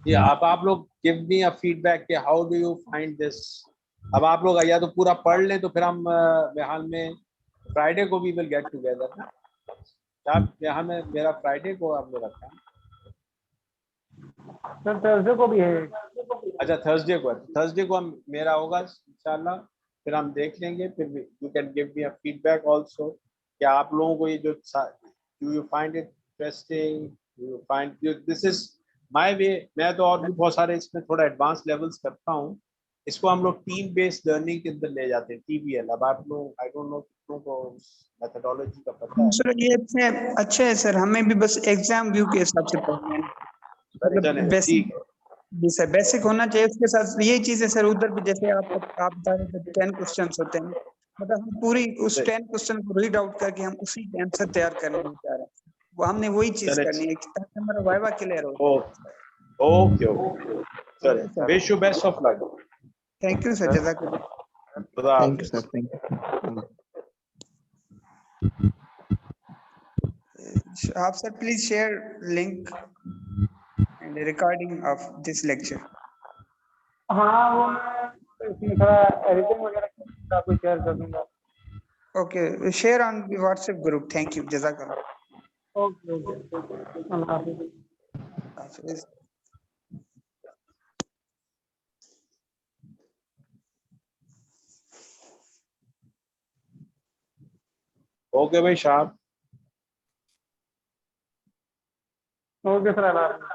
ये आप लोग give me a feedback कि how do you find this. अब आप लोग या तो पूरा पढ़ लें तो फिर हम बेहाल में फ्राइडे को भी विल गेट टुगेदर ना. आप यहाँ में मेरा फ्राइडे को आपने रखा है. सर थर्सडे को भी है. अच्छा थर्सडे को हम मेरा होगा इंशाल्लाह. फिर हम देख लेंगे. फिर you can give me a feedback also. क्या आप लोगों को ये जो do you find it interesting, do you find this is my way. मैं तो और भी बहुत सारे इसमें थोड़ा एडवांस लेवल्स करता हूँ. इसको हम लोग टीम बेस्ड लर्निंग के अंदर ले जाते हैं, TBL. अब आप लोग आई डोंट नो कितनों को मेथोडोलॉजी का पता है. सर ये अच्छा है सर. हमें भी बस एग्जाम व्यू के हिसाब से पढ़ना है. मतलब बेसिक, जी सर, बेसिक होना चाहिए. उसके साथ यही चीज है सर. उधर भी जैसे आप बता रहे थे 10 क्वेश्चंस होते हैं, मतलब हम पूरी उस 10 क्वेश्चन को रीड आउट करके हम उसी के आंसर तैयार करने में जा रहे हैं. वो हमने वही चीज करनी है ताकि हमारा वाइवा क्लियर हो. Okay sir, wish you best of luck. Thank you sir. जज़ाकल्लाह. Thank you, sir. Thank you. आप sir please share link and recording of this lecture. हाँ वो मैं इसमें थोड़ा एडिटिंग वगैरह आपको शेयर कर दूंगा. Okay, share on WhatsApp group. Thank you. जज़ाकल्लाह. ओके अल्लाह हाफिज़. ओके भाई शाह. ओके सर अल्लाह हाफिज़.